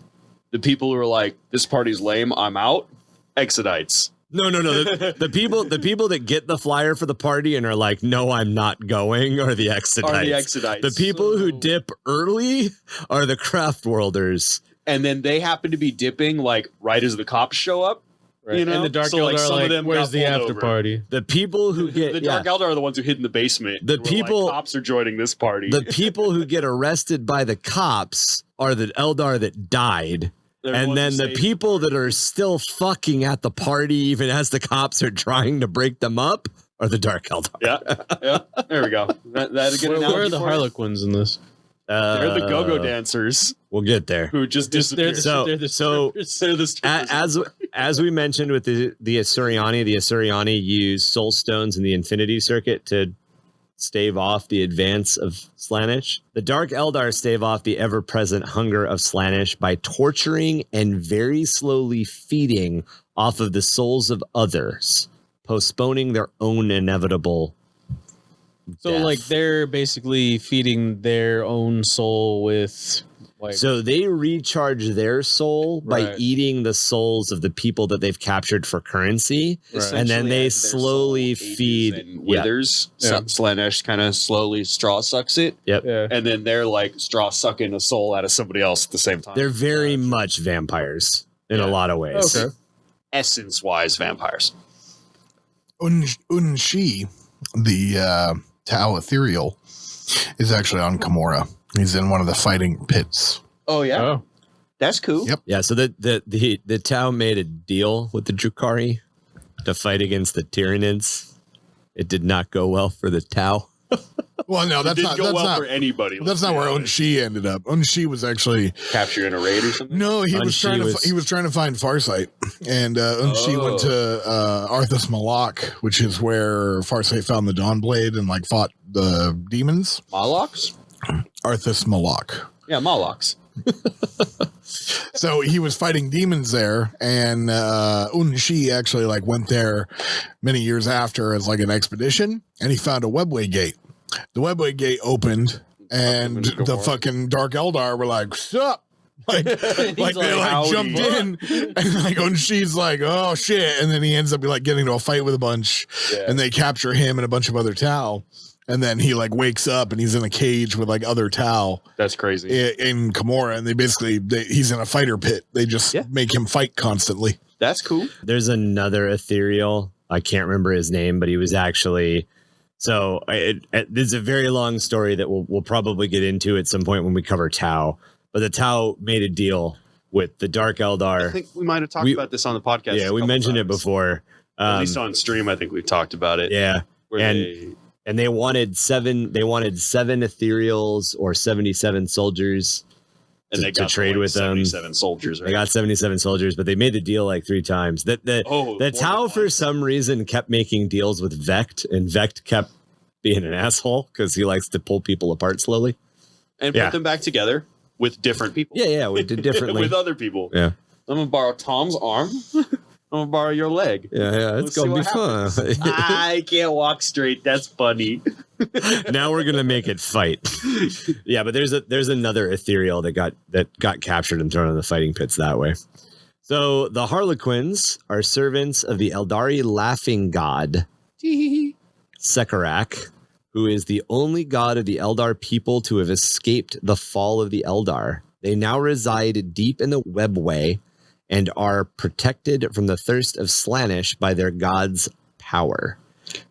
The people who are like, this party's lame, I'm out. Exodites. No. The people that get the flyer for the party and are like, no, I'm not going, are the Exodites. The people who dip early are the Craftworlders. And then they happen to be dipping like right as the cops show up. Right. You know? And the Dark Eldar are like, where's the after party? The people who get the Dark Eldar are the ones who hid in the basement. The people like, cops are joining this party. The people who get arrested by the cops are the Eldar that died. And then the people that are still fucking at the party, even as the cops are trying to break them up, are the Dark Eldar. Yeah. There we go. That's a good analogy. Where are the Harlequins in this? They're the go-go dancers. We'll get there. Who just disappeared. They're the strippers. As we mentioned with the Asuryani use soul stones in the Infinity Circuit to stave off the advance of Slaanesh. The Dark Eldar stave off the ever-present hunger of Slaanesh by torturing and very slowly feeding off of the souls of others, postponing their own inevitable death. Like they're basically feeding their own soul with like. So they recharge their soul by eating the souls of the people that they've captured for currency, and then they slowly feed and withers. Slaanesh kind of slowly straw sucks it. And then they're like straw sucking a soul out of somebody else at the same time. They're very much vampires in a lot of ways. Okay. Essence-wise vampires. Unshi, the Tau Ethereal, is actually on Kimura. He's in one of the fighting pits. Oh yeah, Oh, that's cool. Yep. Yeah, so the Tau made a deal with the Druhkari to fight against the Tyranids. It did not go well for the Tau. Well, no, that's Didn't not. go That's well not. for anybody. That's not where Unshi ended up. Unshi was actually Capture in a raid or something. no. He was Unshi trying to. was- He was trying to find Farsight, and Unshi went to Arthas Malak, which is where Farsight found the Dawnblade and like fought the demons. Molochs? Arthas Malak. Yeah, Molochs. So he was fighting demons there, and Unshi actually like went there many years after as like an expedition, and he found a webway gate. The webway gate opened, and the fucking Dark Eldar were like, "Sup?" Like they like, like "Howdy." jumped in, and like Unshi's like, "Oh shit!" And then he ends up like getting into a fight with a bunch, and they capture him and a bunch of other Tau. And then he like wakes up and he's in a cage with like other Tau That's crazy. in Kimura, and he's in a fighter pit. They just make him fight constantly. That's cool. There's another ethereal. I can't remember his name, but he was actually. So it's a very long story that we'll probably get into at some point when we cover Tau. But the Tau made a deal with the Dark Eldar. I think we might have talked about this on the podcast. Yeah, we mentioned it before. At least on stream, I think we've talked about it. Yeah, Where and they wanted seven ethereals or 77 soldiers and they to got trade with them. 77 soldiers. Right? They got 77 soldiers, but they made the deal like 3 times. The Tau for some reason kept making deals with Vect, and Vect kept being an asshole because he likes to pull people apart slowly and put them back together with different people. Yeah, we did differently with other people. Yeah, I'm gonna borrow Tom's arm. I'm gonna borrow your leg. yeah, it's Let's gonna see be what fun. I can't walk straight. That's funny. Now we're gonna make it fight. Yeah, but there's another ethereal that got captured and thrown in the fighting pits that way. So the Harlequins are servants of the Aeldari laughing god Sekarak, who is the only god of the Eldar people to have escaped the fall of the Eldar. They now reside deep in the webway and are protected from the thirst of Slaanesh by their god's power.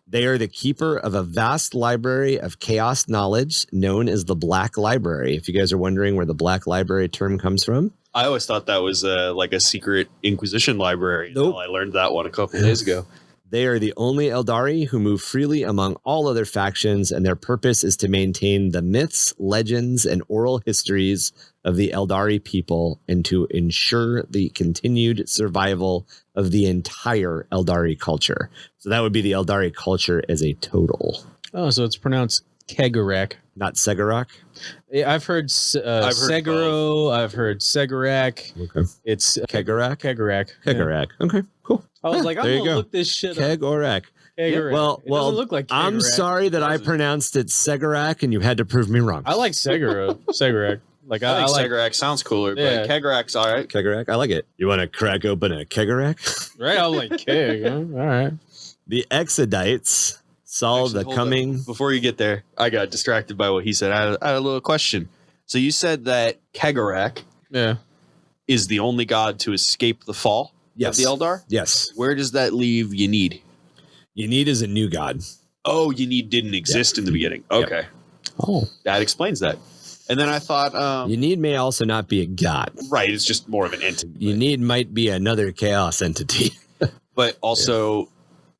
They are the keeper of a vast library of chaos knowledge known as the Black Library. If you guys are wondering where the Black Library term comes from, I always thought that was like a secret Inquisition library. Nope. I learned that one a couple of days ago. they are the only Aeldari who move freely among all other factions, and their purpose is to maintain the myths, legends, and oral histories of the Aeldari people and to ensure the continued survival of the entire Aeldari culture. So that would be the Aeldari culture as a total. Oh, so it's pronounced Kegarak. Not Sekarak? Yeah, I've heard Seguro. I've heard Segarak. Okay. It's Kegarak? Kegarak. Kegarak. Okay, cool. I was like, I'm There you gonna go. look this shit up. Kegarak. Kegarak. Well, It doesn't look like I'm Kegarak. sorry that I pronounced it Segarak and you had to prove me wrong. I like Seguro. Segarak. Like I I think like Segarak sounds cooler, Yeah. but Kegarak's all right. Kegarak, I like it. You want to crack open a Kegarak? right. I like Keg. Huh? All right. The Exodites saw Actually, the hold coming. up. Before you get there, I got distracted by what he said. I had a little question. So you said that Kegarak Yeah. is the only god to escape the fall Yes. of the Eldar? Yes. Where does that leave Yannari? Yannari is a new god. Oh, Yannari didn't exist in the beginning. Okay. Oh. That explains that. And then I thought, Yannari may also not be a god. Right. It's just more of an entity. Yannari might be another chaos entity. but also,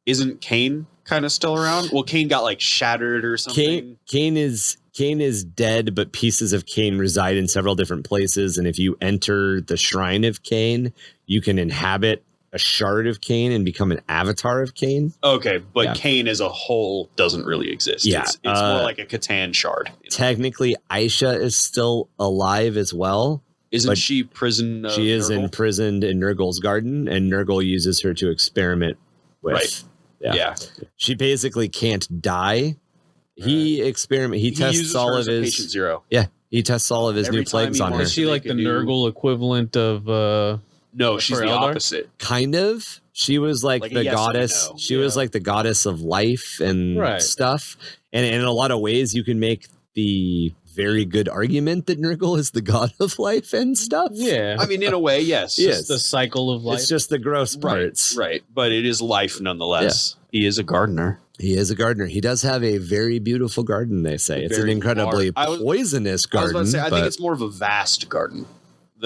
isn't Cain kind of still around? Well, Cain got like shattered or something. Cain is dead, but pieces of Cain reside in several different places. And if you enter the Shrine of Cain, you can inhabit a shard of Cain and become an avatar of Cain. Okay, but Yeah. Cain as a whole doesn't really exist. Yeah, It's more like a Catan shard. Technically, Aisha is still alive as well. Isn't But she prison? She is Nurgle? imprisoned in Nurgle's garden, and Nurgle uses her to experiment with. Right. Yeah. She basically can't die. He tests uses all her of as a his patient zero. Yeah, he tests all of his Every new time plagues he on her. wants Is she like the They could do- Nurgle equivalent of No, she's For the Eldar? opposite. Kind of. She was like, Like a the yes and a goddess. no. She was like the goddess of life and Right. stuff. And in a lot of ways, you can make the very good argument that Nurgle is the god of life and stuff. Yeah. I mean, in a way, yes. Yes. the cycle of life. It's just the gross parts. Right. But it is life nonetheless. He is a gardener. He is a gardener. He does have a very beautiful garden, they say. It's an Very incredibly I was poisonous garden. about to say, I think but it's more of a vast garden.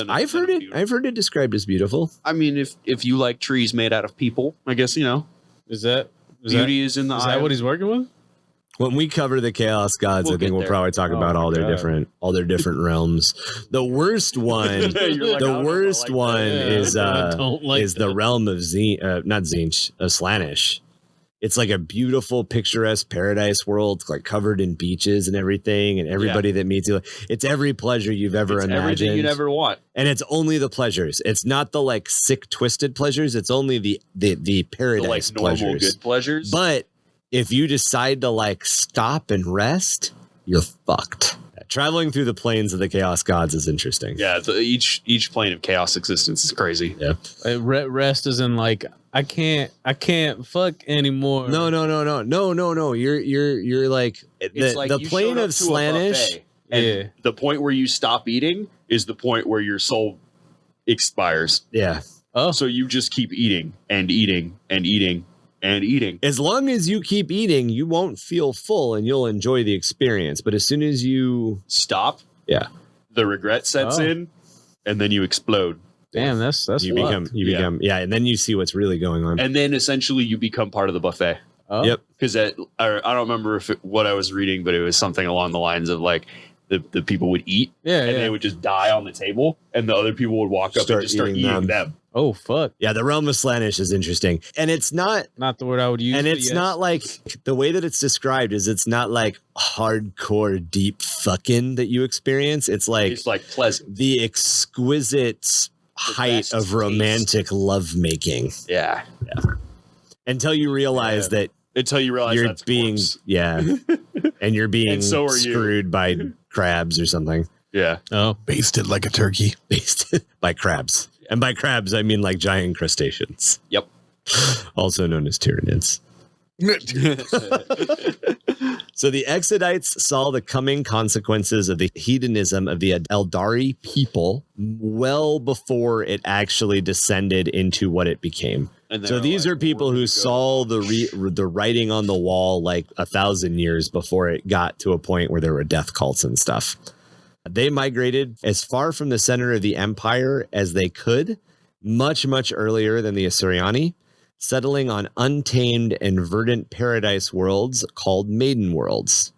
I've heard it described as beautiful. I mean, if you like trees made out of people, I guess, beauty is in the eye. Is that what he's working with? When we cover the Chaos Gods, We'll I think get we'll there. probably talk Oh about my all their God. different realms. The worst one, You're like, I the don't know, worst I like one that. is I don't like is the that. realm of not Zinch, of Slaanesh. It's like a beautiful, picturesque paradise world, like covered in beaches and everything, and everybody that meets you. It's every pleasure you've ever It's imagined. everything you'd ever want. And it's only the pleasures. It's not the like sick, twisted pleasures. It's only the The paradise like normal pleasures. good pleasures. But if you decide to like stop and rest, you're fucked. Traveling through the plains of the Chaos Gods is interesting. yeah, each plane of chaos existence is crazy. Yeah. Rest is in like I can't fuck anymore. No. You're like It's like the you plane showed up of to a Slaanesh. buffet, and Yeah. the point where you stop eating is the point where your soul expires. Yeah. Oh, So you just keep eating and eating and eating and eating. As long as you keep eating, you won't feel full and you'll enjoy the experience. But as soon as you Stop. Yeah. The regret sets Oh. in, and then you explode. damn, that's you fucked. become and then you see what's really going on. And then essentially you become part of the buffet. Oh. Yep. Because I don't remember what I was reading, but it was something along the lines of like the people would eat Yeah, and they yeah. would just die on the table, and the other people would walk up Start and just start eating eating them. them. Oh fuck, Yeah, the realm of Slaanesh is interesting. And it's not not the word I would use. and but it's yes. not like the way that it's described is it's not like hardcore deep fucking that you experience. It's like It's like pleasant. the exquisite height best of taste. romantic lovemaking Yeah. until you realize that Until you realize you're that's being corpse. and you're being And so are you. screwed by crabs or something. Yeah. Oh, Basted like a turkey. Based by crabs. And by crabs I mean like giant crustaceans. Yep. Also known as tyranids. So the Exodites saw the coming consequences of the hedonism of the Aeldari people well before it actually descended into what it became. And So they're these like, are people "Where who do we go?" saw the writing on the wall like 1,000 years before it got to a point where there were death cults and stuff. They migrated as far from the center of the empire as they could, much, much earlier than the Asuryani, settling on untamed and verdant paradise worlds called maiden worlds.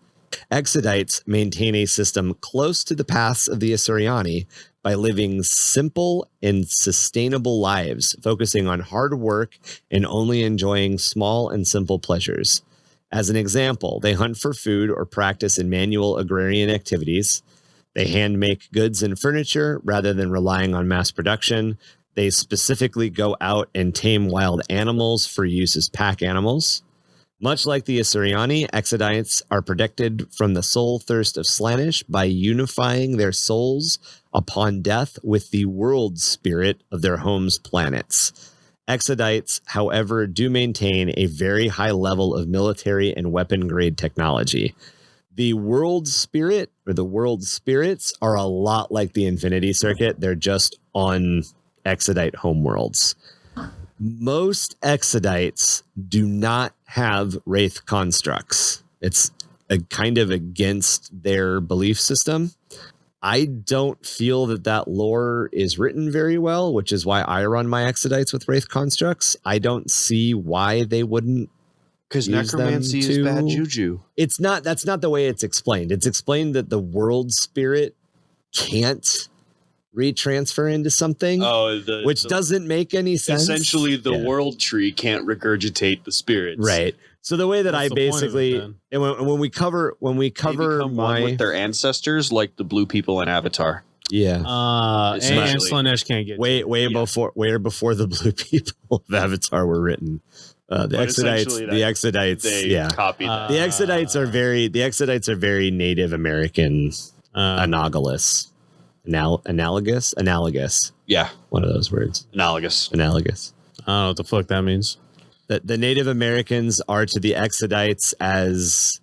Exodites maintain a system close to the paths of the Asuryani by living simple and sustainable lives, focusing on hard work and only enjoying small and simple pleasures. As an example, they hunt for food or practice in manual agrarian activities. They hand make goods and furniture rather than relying on mass production. They specifically go out and tame wild animals for use as pack animals. Much like the Asuryani, Exodites are protected from the soul thirst of Slaanesh by unifying their souls upon death with the world spirit of their home's planets. Exodites, however, do maintain a very high level of military and weapon grade technology. The world spirit or the world spirits are a lot like the Infinity Circuit. They're just on Exodite homeworlds. Most Exodites do not have Wraith constructs. It's a kind of against their belief system. I don't feel that lore is written very well, which is why I run my Exodites with Wraith constructs. I don't see why they wouldn't. Because use them necromancy is to- bad juju. It's not, that's not the way it's explained. It's explained that the world spirit can't retransfer into something, which doesn't make any sense. Essentially, the Yeah. world tree can't regurgitate the spirits. Right. So the way that What's I the point of it, basically, then? and when we cover They become one with their ancestors, like the blue people in Avatar. yeah, and Essentially. Slaanesh can't get way to it. before the blue people of Avatar were written. The But essentially Exodites, They yeah. copied that. The Exodites are very Native American analogous. Analogous. Yeah, One of those words. analogous. Analogous. I don't know what the fuck that means. The Native Americans are to the Exodites as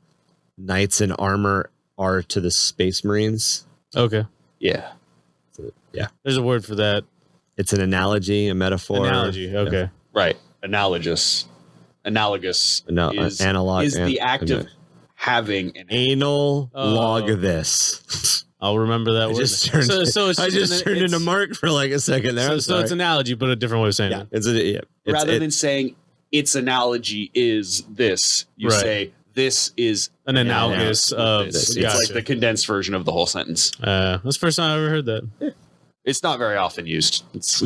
knights in armor are to the Space Marines. Okay, Yeah. there's a word for that. It's an analogy, a metaphor. Analogy. Okay. Right. Analogous. Analogous analog is the act of having an anal log this. I'll remember that I word. just turned, I just turned into Mark for like a second there. So it's analogy, but a different way of saying yeah, it. Rather than saying its analogy is this, you say this is an analogous of this. Gotcha. It's like the condensed version of the whole sentence. That's the first time I ever heard that. It's not very often used. It's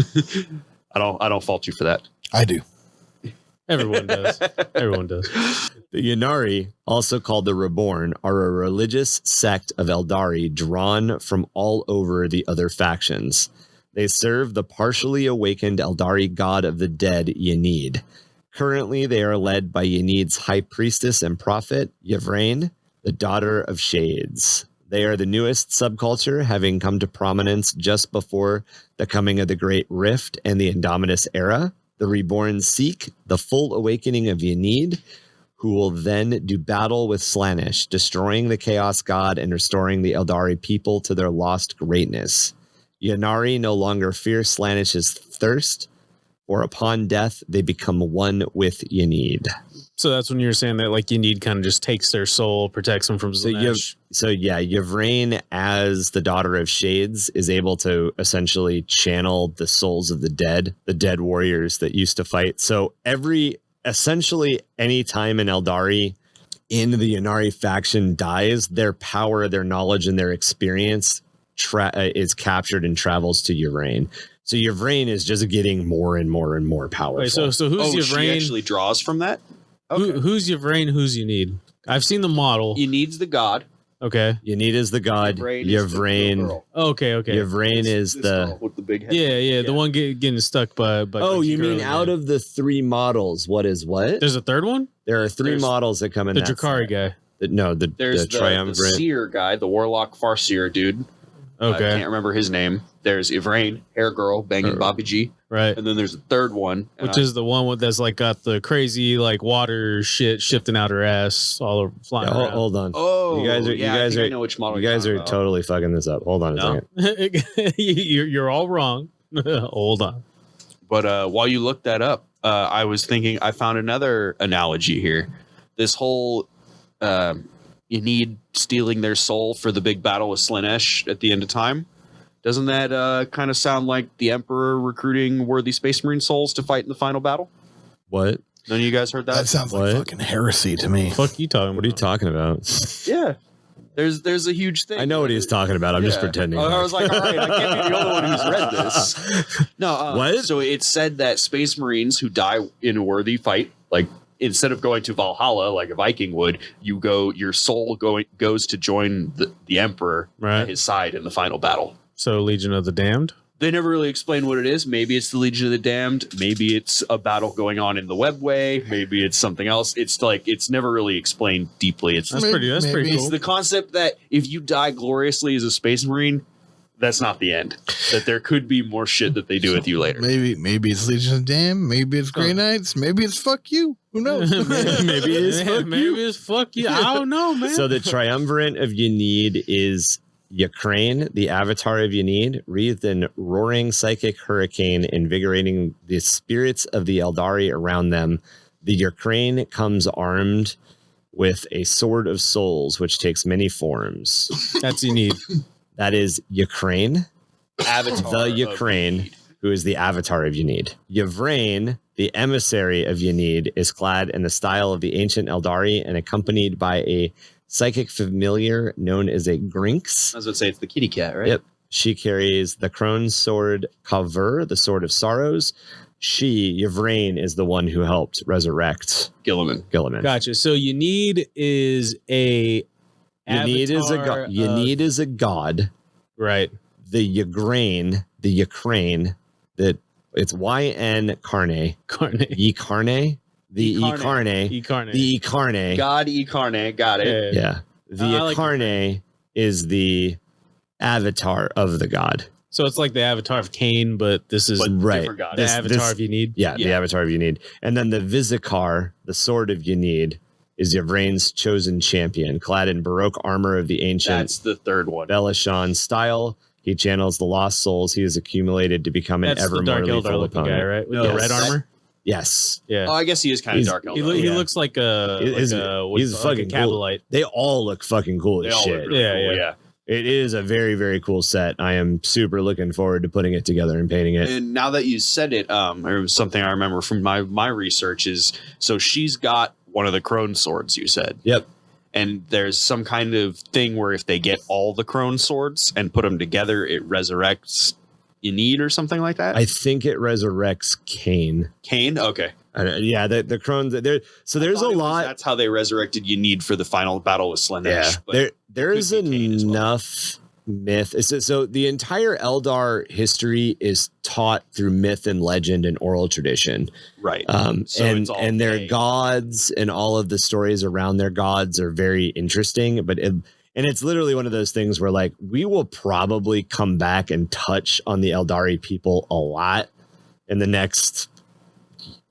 I don't fault you for that. I do. Everyone does. Everyone does. The Yannari, also called the Reborn, are a religious sect of Aeldari drawn from all over the other factions. They serve the partially awakened Aeldari god of the dead, Yanid. Currently, they are led by Yanid's high priestess and prophet, Yvraine, the daughter of Shades. They are the newest subculture, having come to prominence just before the coming of the Great Rift and the Indominus era. The Reborn seek the full awakening of Yanid, who will then do battle with Slaanesh, destroying the Chaos God and restoring the Aeldari people to their lost greatness. Yannari no longer fear Slaanesh's thirst, for upon death they become one with Yanid. So that's when you're saying that like Yanid kind of just takes their soul, protects them from Slaanesh. Yvraine, as the daughter of Shades, is able to essentially channel the souls of the dead warriors that used to fight. So essentially any time an Aeldari in the Yannari faction dies, their power, their knowledge, and their experience is captured and travels to Yvraine. So Yvraine is just getting more and more and more powerful. Wait, so who's Yvraine? She actually draws from that? Okay. Who's Yvraine? Who's Yanid? I've seen the model. Yanid's the god. Okay. Yanid is the god. Yvraine. Okay. Yvraine is the with the big head. Yeah. The one getting stuck by oh, you mean out of the three models? What is what? There's a third one. There are three models that come in. The Druhkari guy. The triumvirate. The seer guy, the warlock farseer dude. Okay. I can't remember his name. There's Yvraine, hair girl, banging Bobby G. Right. And then there's a third one. Which is the one that's like got the crazy like water shit shifting out her ass all flying around. Hold on. Oh, you guys I know which model you guys are totally fucking this up. Hold on a second. You're all wrong. Hold on. But while you look that up, I was thinking I found another analogy here. This whole Yanid stealing their soul for the big battle with Slaanesh at the end of time. Doesn't that kind of sound like the Emperor recruiting worthy Space Marine souls to fight in the final battle? What? None of you guys heard that? That sounds like fucking heresy to me. Fuck you talking? What are you talking about? Yeah. There's a huge thing. I know what he's talking about. I'm just pretending. I was like, all right, I can't be the only one who's read this. No. What? So it said that Space Marines who die in a worthy fight, like instead of going to Valhalla like a Viking would, your soul goes to join the Emperor at his side in the final battle. So Legion of the Damned? They never really explain what it is. Maybe it's the Legion of the Damned. Maybe it's a battle going on in the webway. Maybe it's something else. It's like it's never really explained deeply. That's pretty cool. It's the concept that if you die gloriously as a Space Marine, that's not the end. That there could be more shit that they do with you later. Maybe it's Legion of Damned. Maybe it's Grey Knights. Maybe it's fuck you. Who knows? Maybe it's fuck you. I don't know, man. So the triumvirate of Yanid is Ukraine, the avatar of Yanid, wreathed in roaring psychic hurricane, invigorating the spirits of the Aeldari around them. The Ukraine comes armed with a sword of souls, which takes many forms. That's Yanid. That is Ukraine, Avatar the Ukraine, who is the avatar of Yanid. Yvraine, the emissary of Yanid, is clad in the style of the ancient Aeldari and accompanied by a psychic familiar known as a Grinx. I was going to say it's the kitty cat, right? Yep. She carries the crone's sword, Kavur, the sword of sorrows. She, Yvraine, is the one who helped resurrect Guilliman. Gotcha. So Yanid is a Yanid is a god. Yanid is a god. Right. The Ukraine, that it's YN Carne. Ye Carne. The Ecarne. The Ecarne. God Ecarne. Got it. Yeah. The Ecarne is the avatar of the god. So it's like the avatar of Cain, but this is right. The avatar of Yanid. Yeah, the avatar of Yanid. And then the Vizikar, the sword of Yanid, is Yvraine's chosen champion, clad in Baroque armor of the ancient. That's the third one. Belishan style. He channels the lost souls he has accumulated to become an ever more lethal opponent. Guy, right? With the red armor. Yes. Yeah. Oh, I guess he is kind of He's- dark He, Eldar. he Yeah. looks like a He's what's fucking a cool. Cabalite. They all look fucking cool They as all shit. look really Yeah, cool, yeah. It is a very, very cool set. I am super looking forward to putting it together and painting it. And now that you said it, it was something I remember from my research is, so she's got one of the crone swords, you said. Yep. And there's some kind of thing where if they get all the crone swords and put them together, it resurrects Yannari or something like that. I think it resurrects Cain. Cain? Okay. Yeah, the Crohn's there. So there's a lot. That's how they resurrected Yannari for the final battle with Slanesh. Yeah, but there is could be Cain as well. enough myth. So the entire Eldar history is taught through myth and legend and oral tradition. right. So and it's all their Cain. gods and all of the stories around their gods are very interesting. But it's literally one of those things where like we will probably come back and touch on the Eldari people a lot in the next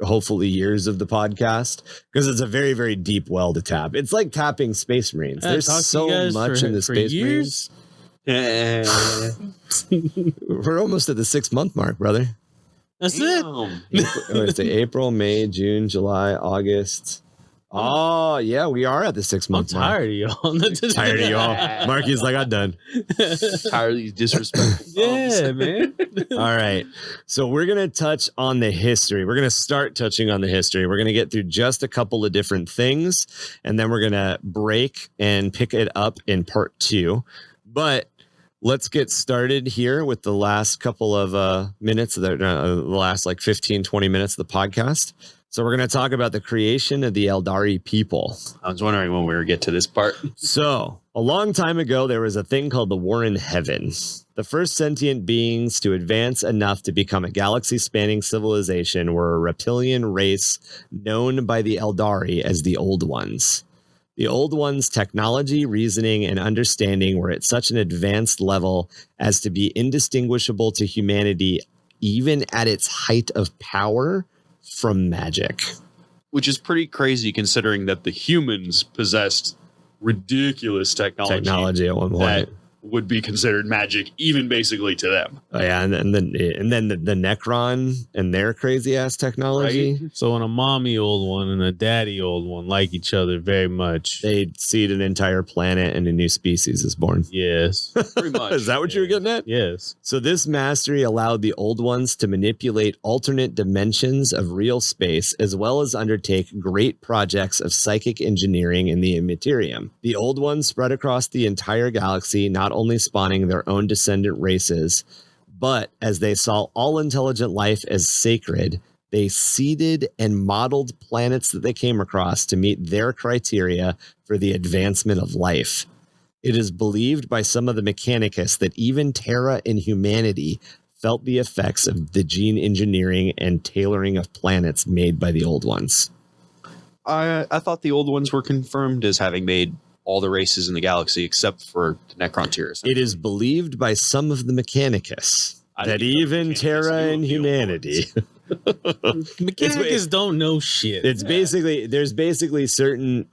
hopefully years of the podcast, because it's a very, very deep well to tap. It's like tapping Space Marines. Yeah, There's talk to so you guys much in the for Space years. Marines. We're almost at the 6 month mark, brother. That's it. It's April, May, June, July, August. Oh yeah, we are at the 6 I'm month mark. tired of y'all. Tired of y'all. Marky's like, I'm done. Tired of these disrespectful Yeah, man. All right. So we're going to touch on the history. We're going to start touching on the history. We're going to get through just a couple of different things, and then we're going to break and pick it up in part 2. But let's get started here with the last couple of minutes, the last like 15, 20 minutes of the podcast. So we're going to talk about the creation of the Aeldari people. I was wondering when we would get to this part. So, a long time ago, there was a thing called the War in Heaven. The first sentient beings to advance enough to become a galaxy-spanning civilization were a reptilian race known by the Aeldari as the Old Ones. The Old Ones' technology, reasoning, and understanding were at such an advanced level as to be indistinguishable to humanity, even at its height of power, from magic. Which is pretty crazy considering that the humans possessed ridiculous technology At one point. that would be considered magic, even basically to them. Oh yeah, and then the Necron and their crazy ass technology. So when a mommy old one and a daddy old one like each other very much. They seed an entire planet and a new species is born. Yes. Pretty much. Is that what you were getting at? Yes. So this mastery allowed the Old Ones to manipulate alternate dimensions of real space, as well as undertake great projects of psychic engineering in the Immaterium. The Old Ones spread across the entire galaxy, not only spawning their own descendant races, but as they saw all intelligent life as sacred, they seeded and modeled planets that they came across to meet their criteria for the advancement of life. It is believed by some of the Mechanicus that even Terra and humanity felt the effects of the gene engineering and tailoring of planets made by the Old Ones. I thought the Old Ones were confirmed as having made all the races in the galaxy except for the Necrontyrs. It is believed by some of the Mechanicus that even Terra and humanity. Mechanicus don't know shit. It's basically, there's basically certain,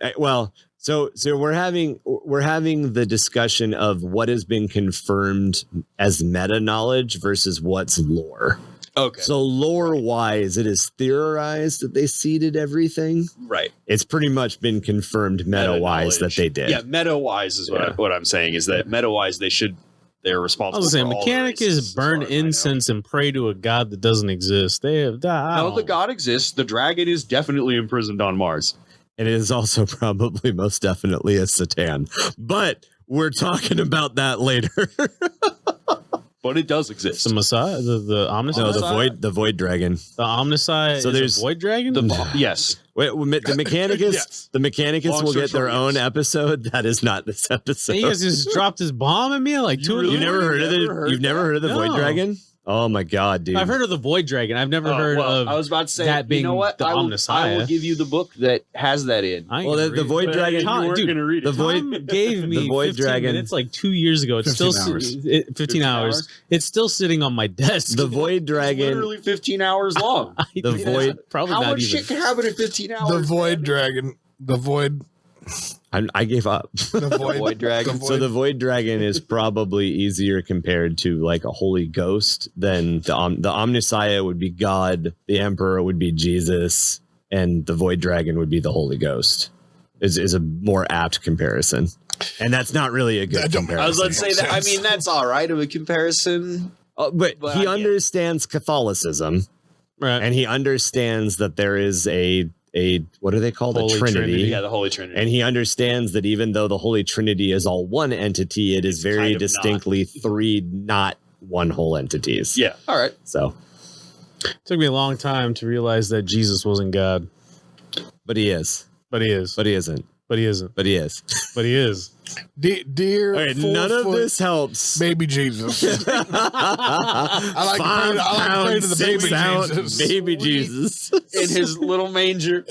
so we're having the discussion of what has been confirmed as meta knowledge versus what's lore. Okay. So lore wise, it is theorized that they seeded everything. Right. It's pretty much been confirmed meta wise that they did. Yeah, meta-wise is what I'm saying, is that meta-wise they're I responsible was saying, for all the Mechanicus races, as burn far as I know. incense and pray to a god that doesn't exist. They have died. No, the god exists. The dragon is definitely imprisoned on Mars. And it is also probably most definitely a Satan. But we're talking about that later. But it does exist. The Messiah, the Omnicide. No, Omnicide? the void dragon. The Omnicide. So So there's- there's a void dragon. Yes. Wait, the Mechanicus, Yes. the Mechanicus Long will story get their short, own yes. episode. That is not this episode. He just dropped his bomb at me like two. You've never heard of Never heard the Void No. Dragon? Oh my god, dude! I've heard of the Void Dragon. I've never heard of. I was about to say, that being you know what? the I will Omnissiah. give you the book that has that in. I ain't Well, gonna the read it. Void Dragon. Tom, You weren't dude, gonna read it. the Void- Tom gave me the Void 15 Dragon- minutes like 2 years ago. It's 15 still hours. 15 hours. It's still sitting on my desk. The Void Dragon. Literally 15 hours long. The Void. Probably How not much even. shit can happen in 15 hours? The Void man? Dragon. The Void. I gave up. The Void dragon. So the void dragon is probably easier compared to like a holy ghost than the Omnissiah would be God, the Emperor would be Jesus, and the void dragon would be the Holy Ghost. Is a more apt comparison, and that's not really a good comparison. I was going to say that. I mean, that's all right of a comparison. But he understands Catholicism, Right. and he understands that there is a what do they call the Holy Trinity? Trinity. Yeah, the Holy Trinity. And he understands that even though the Holy Trinity is all one entity, it is very kind of distinctly three not one whole entities. Yeah. All right. So, Took me a long time to realize that Jesus wasn't God, but he is. but he is. But he isn't. But he isn't. But he is. But he is. Dear, All right, none of this helps. baby Jesus. I like to pray to the baby Jesus. Baby Jesus. In his little manger.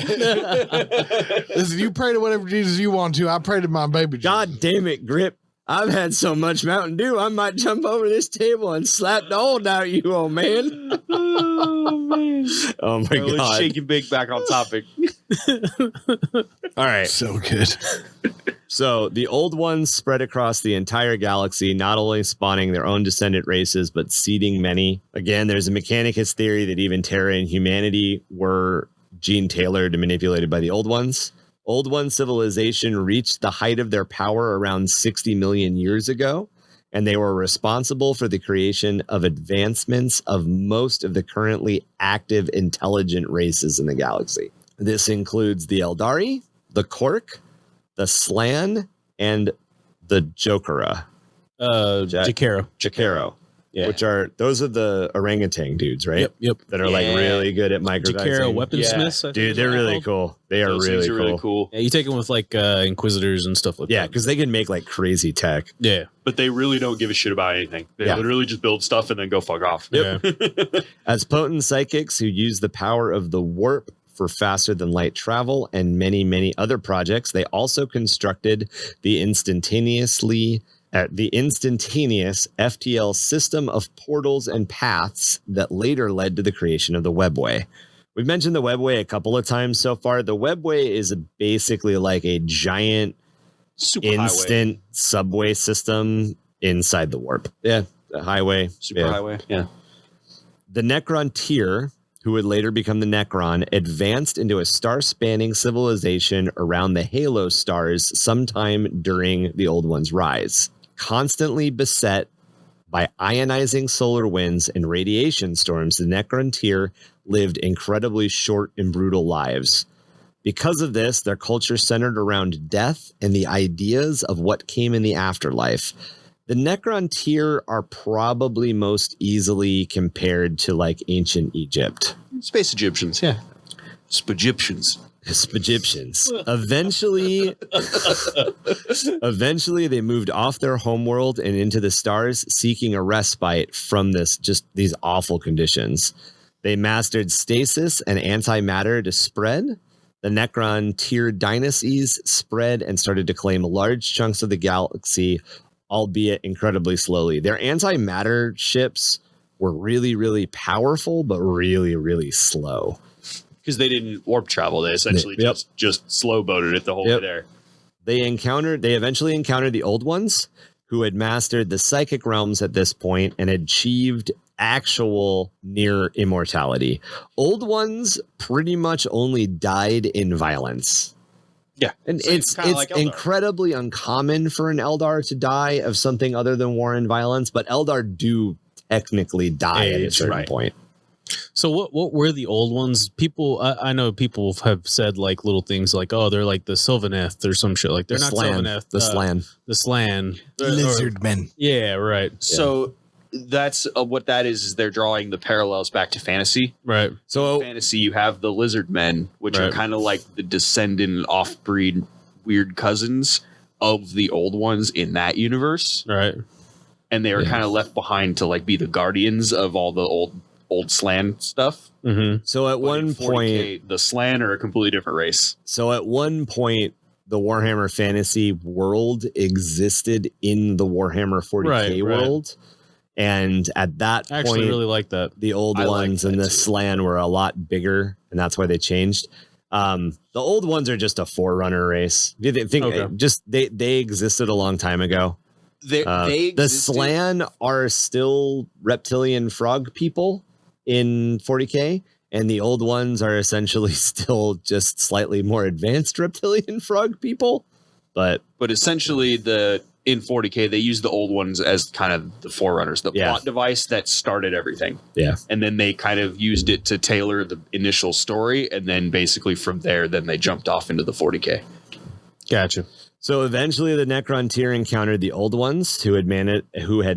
Listen, you pray to whatever Jesus you want to. I pray to my baby Jesus. God damn it, Grip. I've had so much Mountain Dew, I might jump over this table and slap the old out of you, old man. Oh my Let's God. shake and bake back on topic. All right. So good. So the old ones spread across the entire galaxy, not only spawning their own descendant races, but seeding many. Again, there's a Mechanicus theory that even Terra and humanity were gene tailored and manipulated by the old ones. Old One civilization reached the height of their power around 60 million years ago, and they were responsible for the creation of advancements of most of the currently active intelligent races in the galaxy. This includes the Aeldari, the Kork, the Slan, and the Jokera. Jakaro. Yeah. Which are those are the orangutan dudes, right? Yep. That are like really good at Jakaro microdosing. weaponsmiths. I think Dude, is they're what really called. cool. They are Those really things are really cool. Yeah, you take them with like inquisitors and stuff like Yeah, that. because they can make like crazy tech. Yeah. But they really don't give a shit about anything. They Yeah. literally just build stuff and then go fuck off. Yep. As potent psychics who use the power of the warp for faster than light travel and many, many other projects, they also constructed the instantaneous FTL system of portals and paths that later led to the creation of the webway. We've mentioned the webway a couple of times so far. The webway is basically like a giant Super instant subway system inside the warp. Yeah, the highway. Super highway. Yeah. The Necron tier, who would later become the Necron, advanced into a star-spanning civilization around the Halo stars sometime during the Old One's rise. Constantly beset by ionizing solar winds and radiation storms, the Necron tier lived incredibly short and brutal lives. Because of this, their culture centered around death and the ideas of what came in the afterlife. The Necron tier are probably most easily compared to like ancient Egypt. Space Egyptians. Yeah. Egyptians. Egyptians. Eventually, they moved off their homeworld and into the stars, seeking a respite from these awful conditions. They mastered stasis and antimatter to spread. The Necron tier dynasties spread and started to claim large chunks of the galaxy, albeit incredibly slowly. Their antimatter ships were really, really powerful, but really, really slow. Because they didn't warp travel. They essentially just slow boated it the whole way there. They eventually encountered the Old Ones, who had mastered the psychic realms at this point and achieved actual near immortality. Old Ones pretty much only died in violence. Yeah. And So it's kinda like Eldar. incredibly uncommon for an Eldar to die of something other than war and violence, but Eldar do technically die at a certain point. So what were the old ones? People, I know people have said like little things like, oh, they're like the Sylvaneth or some shit. Like they're not Sylvaneth. The Slan. The Slan. Lizard men. Yeah, right. So that's what that is they're drawing the parallels back to fantasy. Right. So Fantasy, you have the lizard men, which are Right. kind of like the descendant off-breed weird cousins of the old ones in that universe. Right. And they were kind of left behind to like be the guardians of all the old Slan stuff. Mm-hmm. So at But in one 40K, point, the Slan are a completely different race. the Warhammer Fantasy world existed in the Warhammer 40k Right. world. And at that I actually point, really like that. the old I like ones that and the too. Slan were a lot bigger, and that's why they changed. The old ones are just a forerunner race. They think just they existed a long time ago. The Slan are still reptilian frog people in 40k, and the old ones are essentially still just slightly more advanced reptilian frog people. But essentially in 40k they use the old ones as kind of the forerunners, the plot device that started everything. Yeah, and then they kind of used it to tailor the initial story, and then basically from there, then they jumped off into the 40k. Gotcha. So eventually the Necron tier encountered the old ones who had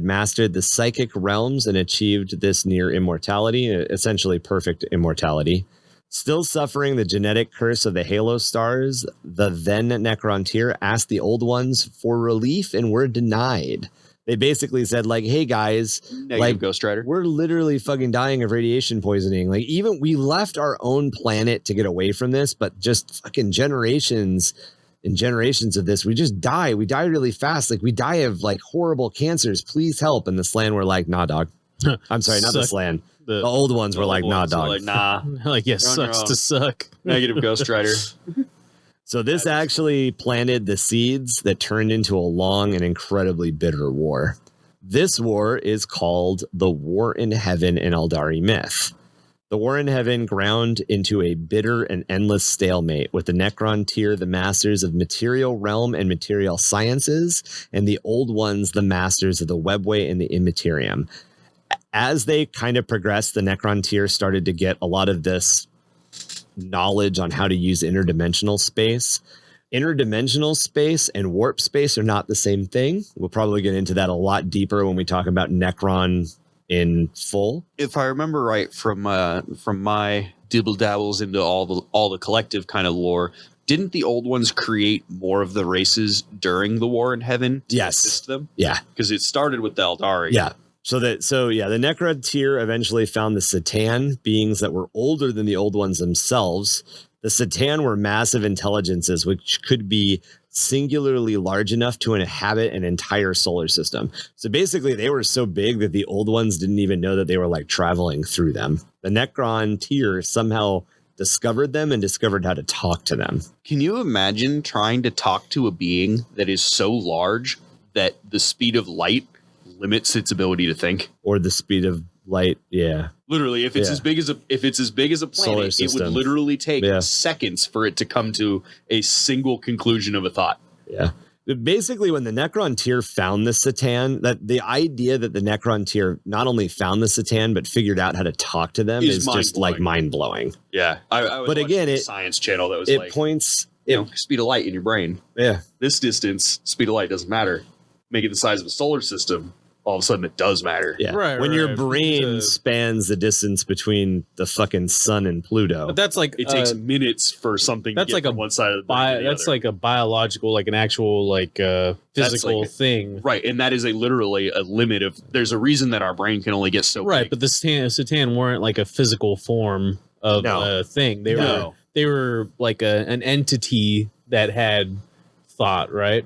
mastered the psychic realms and achieved this near immortality, essentially perfect immortality. Still suffering the genetic curse of the Halo stars, the then Necron tier asked the old ones for relief and were denied. They basically said, like, hey guys, negative Ghost Rider, we're literally fucking dying of radiation poisoning. Like, even we left our own planet to get away from this, but just fucking generations and generations of this, we just die. We die really fast. Like, we die of like horrible cancers. Please help. And the Slan were like, nah, dog. I'm sorry, not the Slan. The old ones were like, nah, dog. Like, nah. Like, yeah, sucks to suck. Negative Ghost Rider. So this actually planted the seeds that turned into a long and incredibly bitter war. This war is called the War in Heaven in Aeldari myth. The War in Heaven ground into a bitter and endless stalemate, with the Necron tier the masters of material realm and material sciences, and the old ones the masters of the webway and the immaterium. As they kind of progressed, the Necron tier started to get a lot of this knowledge on how to use interdimensional space. Interdimensional space and warp space are not the same thing. We'll probably get into that a lot deeper when we talk about Necron in full. If I remember right from my dibble dabbles into all the collective kind of lore, didn't the old ones create more of the races during the War in Heaven? Yes. Assist them? Yeah. Because it started with the Aeldari. Yeah. The Necron tier eventually found the Satan, beings that were older than the old ones themselves. The Satan were massive intelligences, which could be singularly large enough to inhabit an entire solar system. So basically, they were so big that the old ones didn't even know that they were like traveling through them. The Necron tier somehow discovered them and discovered how to talk to them. Can you imagine trying to talk to a being that is so large that the speed of light limits its ability to think? Or the speed of light, yeah. Literally, if it's as big as a planet, it would literally take seconds for it to come to a single conclusion of a thought. Yeah. Basically, when the Necron tier found the Satan, that the idea that the Necron tier not only found the Satan but figured out how to talk to them is just like mind blowing. Yeah, I was watching a science channel that was points speed of light in your brain. Yeah, this distance, speed of light doesn't matter. Make it the size of a solar system. All of a sudden it does matter. Yeah. Right. When your brain spans the distance between the fucking sun and Pluto. But that's like it takes minutes for something that's to get like from one side of the brain to the that's other. like a biological, like an actual like physical thing. Right. And that is literally a limit of there's a reason that our brain can only get so right, big. but the Satan weren't like a physical form of a thing. They were like an entity that had thought, right?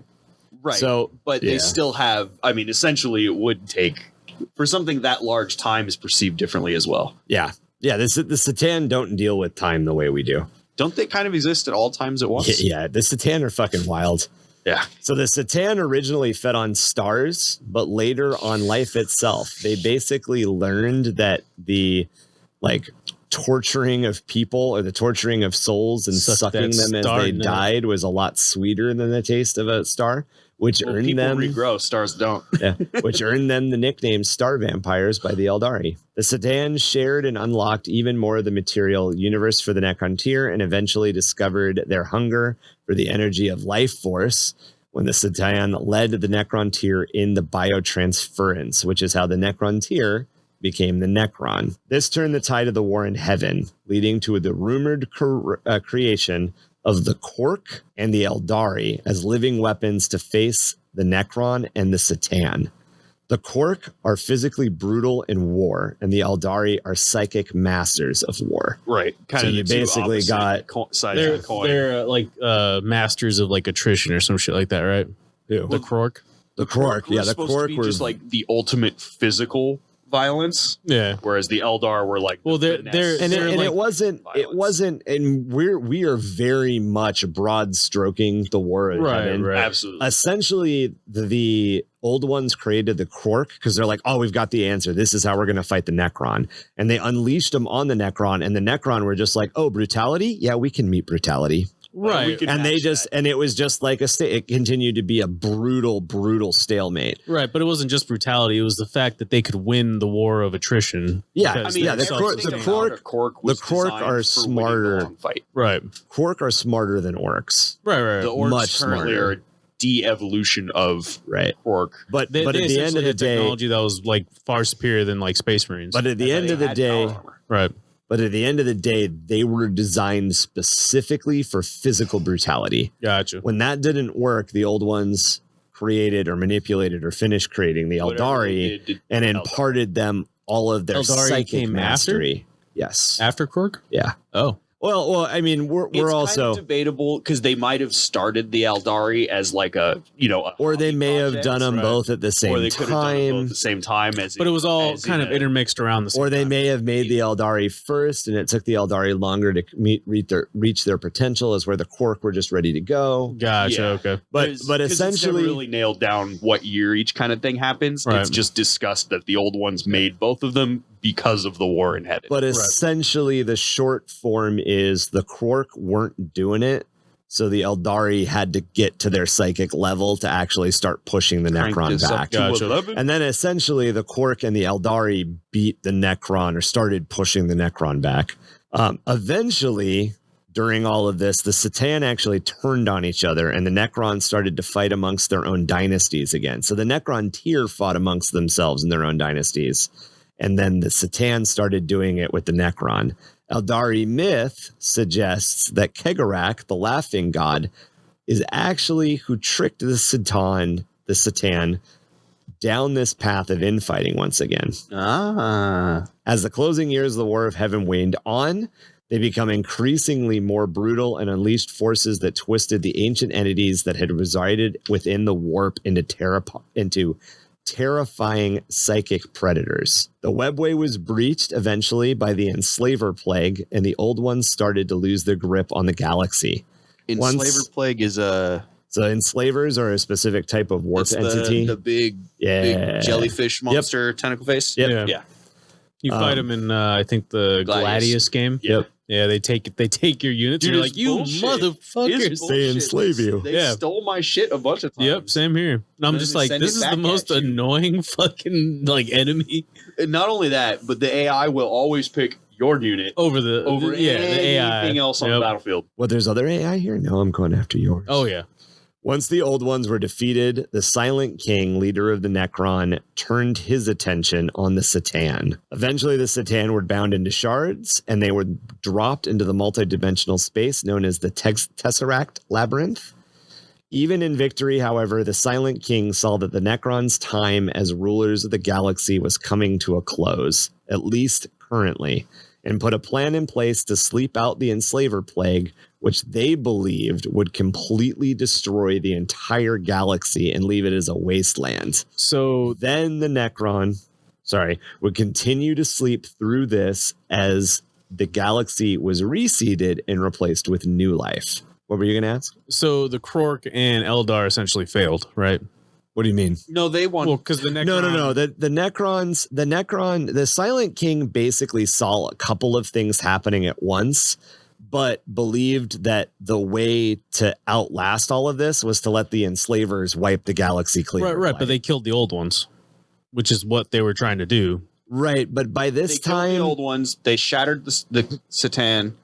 Right. So, but they still have, I mean, essentially it would take, for something that large, time is perceived differently as well. Yeah. Yeah. The Satan don't deal with time the way we do. Don't they kind of exist at all times at once? Yeah. The Satan are fucking wild. Yeah. So the Satan originally fed on stars, but later on life itself. They basically learned that the like torturing of people or the torturing of souls and sucking them as they died was a lot sweeter than the taste of a star. Which earned them regrow, stars don't. Yeah, which earned them the nickname Star Vampires by the Aeldari. The Satan shared and unlocked even more of the material universe for the Necron tier and eventually discovered their hunger for the energy of life force when the Satan led the Necron tier in the biotransference, which is how the Necron tier became the Necron. This turned the tide of the War in Heaven, leading to the rumored creation of the Cork and the Aeldari as living weapons to face the Necron and the Satan. The Cork are physically brutal in war, and the Aeldari are psychic masters of war. Right. Kind of you basically got sides of the coin. They're like masters of like attrition or some shit like that, right? Who? The Cork. The Cork, yeah. The Cork was just like the ultimate physical violence. Yeah. Whereas the Eldar were like, Well, they're and it wasn't, and we are very much broad stroking the war of heaven. Right. absolutely. Essentially, the old ones created the Quark because they're like, oh, we've got the answer. This is how we're going to fight the Necron. And they unleashed them on the Necron, and the Necron were just like, oh, brutality? Yeah, we can meet brutality. Right. And they just, and it was just like it continued to be a brutal stalemate. Right. But it wasn't just brutality. It was the fact that they could win the war of attrition. Yeah. because I mean, they're the self-sustained. Quark was the Quark designed are for smarter. winning the long fight. Right. Quark are smarter than orcs. Right. The orcs Much currently smarter. are a de-evolution of Right. Quark. But They at the end essentially of the had day, technology that was like far superior than like Space Marines. but at the end They of the had day, power armor. right. But at the end of the day, they were designed specifically for physical brutality. Gotcha. When that didn't work, the old ones created or manipulated or finished creating the Whatever they Eldari did and Eldar. imparted them all of their Eldari psychic came mastery. Yes. After Quark? Yeah. Oh. Well, I mean, we're It's also, kind of debatable because they might have started the Eldari as like a or they hobby may have project, done them right. both at the or same they could have done it both at time. the same time as But it was all as kind in of a- intermixed around the same Or they time. may have made the Eldari first, and it took the Eldari longer to reach their potential, as where the Quark were just ready to go. Gotcha. Yeah. Okay. But 'Cause it's never essentially, really nailed down what year each kind of thing happens. Right. It's just discussed that the old ones made both of them because of the war in heaven. but essentially, the short form is the Quark weren't doing it, so the Eldari had to get to their psychic level to actually start pushing the Crank Necron this up back. to Gotcha. 11. And then essentially, the Quark and the Eldari beat the Necron or started pushing the Necron back. Eventually, during all of this, the Satan actually turned on each other, and the Necron started to fight amongst their own dynasties again. So the Necron tier fought amongst themselves in their own dynasties. And then the Satan started doing it with the Necron. Eldari myth suggests that Kegarak, the laughing god, is actually who tricked the Satan down this path of infighting once again. As the closing years of the War of Heaven waned on, they become increasingly more brutal and unleashed forces that twisted the ancient entities that had resided within the warp into terrifying psychic predators. The webway was breached eventually by the enslaver plague, and the old ones started to lose their grip on the galaxy. Enslaver plague is a So enslavers are a specific type of warp it's entity. the big jellyfish monster tentacle face. Yep. Yeah. You fight them in, I think, the Gladius game. Yep. Yeah, they take your units. Dude, And you're it's like, you bullshit. motherfuckers. It's They enslave you. They Yeah. stole my shit a bunch of times. Yep, same here. And I'm Then just they like, send this it is the back most at you. annoying fucking like enemy And not only that, but the AI will always pick your unit over the over anything AI. else on the Yep. battlefield. Well, there's other AI here? No, I'm going after yours. Oh yeah. Once the old ones were defeated, the Silent King, leader of the Necron, turned his attention on the Satan. Eventually, the Satan were bound into shards, and they were dropped into the multidimensional space known as the Tesseract Labyrinth. Even in victory, however, the Silent King saw that the Necron's time as rulers of the galaxy was coming to a close, at least currently, and put a plan in place to sleep out the enslaver plague, which they believed would completely destroy the entire galaxy and leave it as a wasteland. So Then the Necron, would continue to sleep through this as the galaxy was reseeded and replaced with new life. What were you going to ask? so the Krork and Eldar essentially failed, right? What do you mean? No, they won. Well, because the Necron, No. The Silent King basically saw a couple of things happening at once, but believed that the way to outlast all of this was to let the enslavers wipe the galaxy clean. Right. But they killed the old ones, which is what they were trying to do. Right, but by they this killed time, the old ones. They shattered the Satan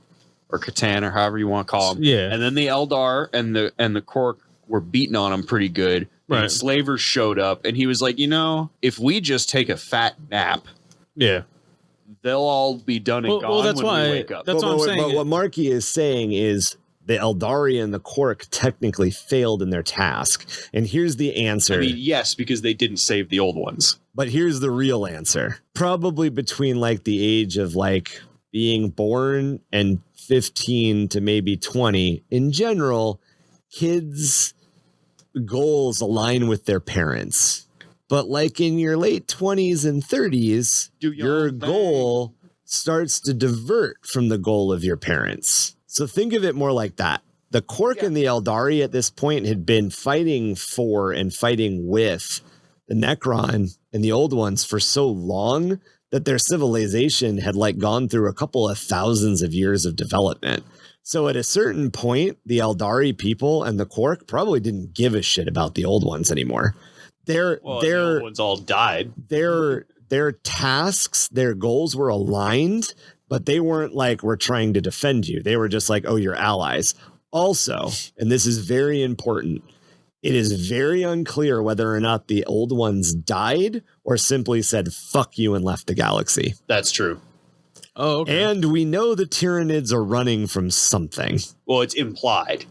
or Catan or however you want to call them. Yeah. And then the Eldar and the Kork were beating on them pretty good. The Right. enslavers showed up, and he was like, if we just take a fat nap, Yeah. they'll all be done and Well, gone that's when why- we wake up. that's what I'm saying. But what Marky is saying is the Eldari and the Kork technically failed in their task. And here's the answer. I mean, yes, because they didn't save the old ones. But here's the real answer. Probably between like the age of like being born and 15 to maybe 20. In general, kids' goals align with their parents. But like in your late 20s and 30s, your goal starts to divert from the goal of your parents. So think of it more like that. The Kork and the Aeldari at this point had been fighting for and fighting with the Necron and the Old Ones for so long that their civilization had like gone through a couple of thousands of years of development. So at a certain point, the Aeldari people and the Kork probably didn't give a shit about the Old Ones anymore. The Old Ones all died. Their tasks, their goals were aligned, but they weren't like, we're trying to defend you. They were just like, oh, you're allies. Also, and this is very important, it is very unclear whether or not the Old Ones died or simply said, fuck you, and left the galaxy. That's true. Oh, okay. And we know the Tyranids are running from something. Well, it's implied.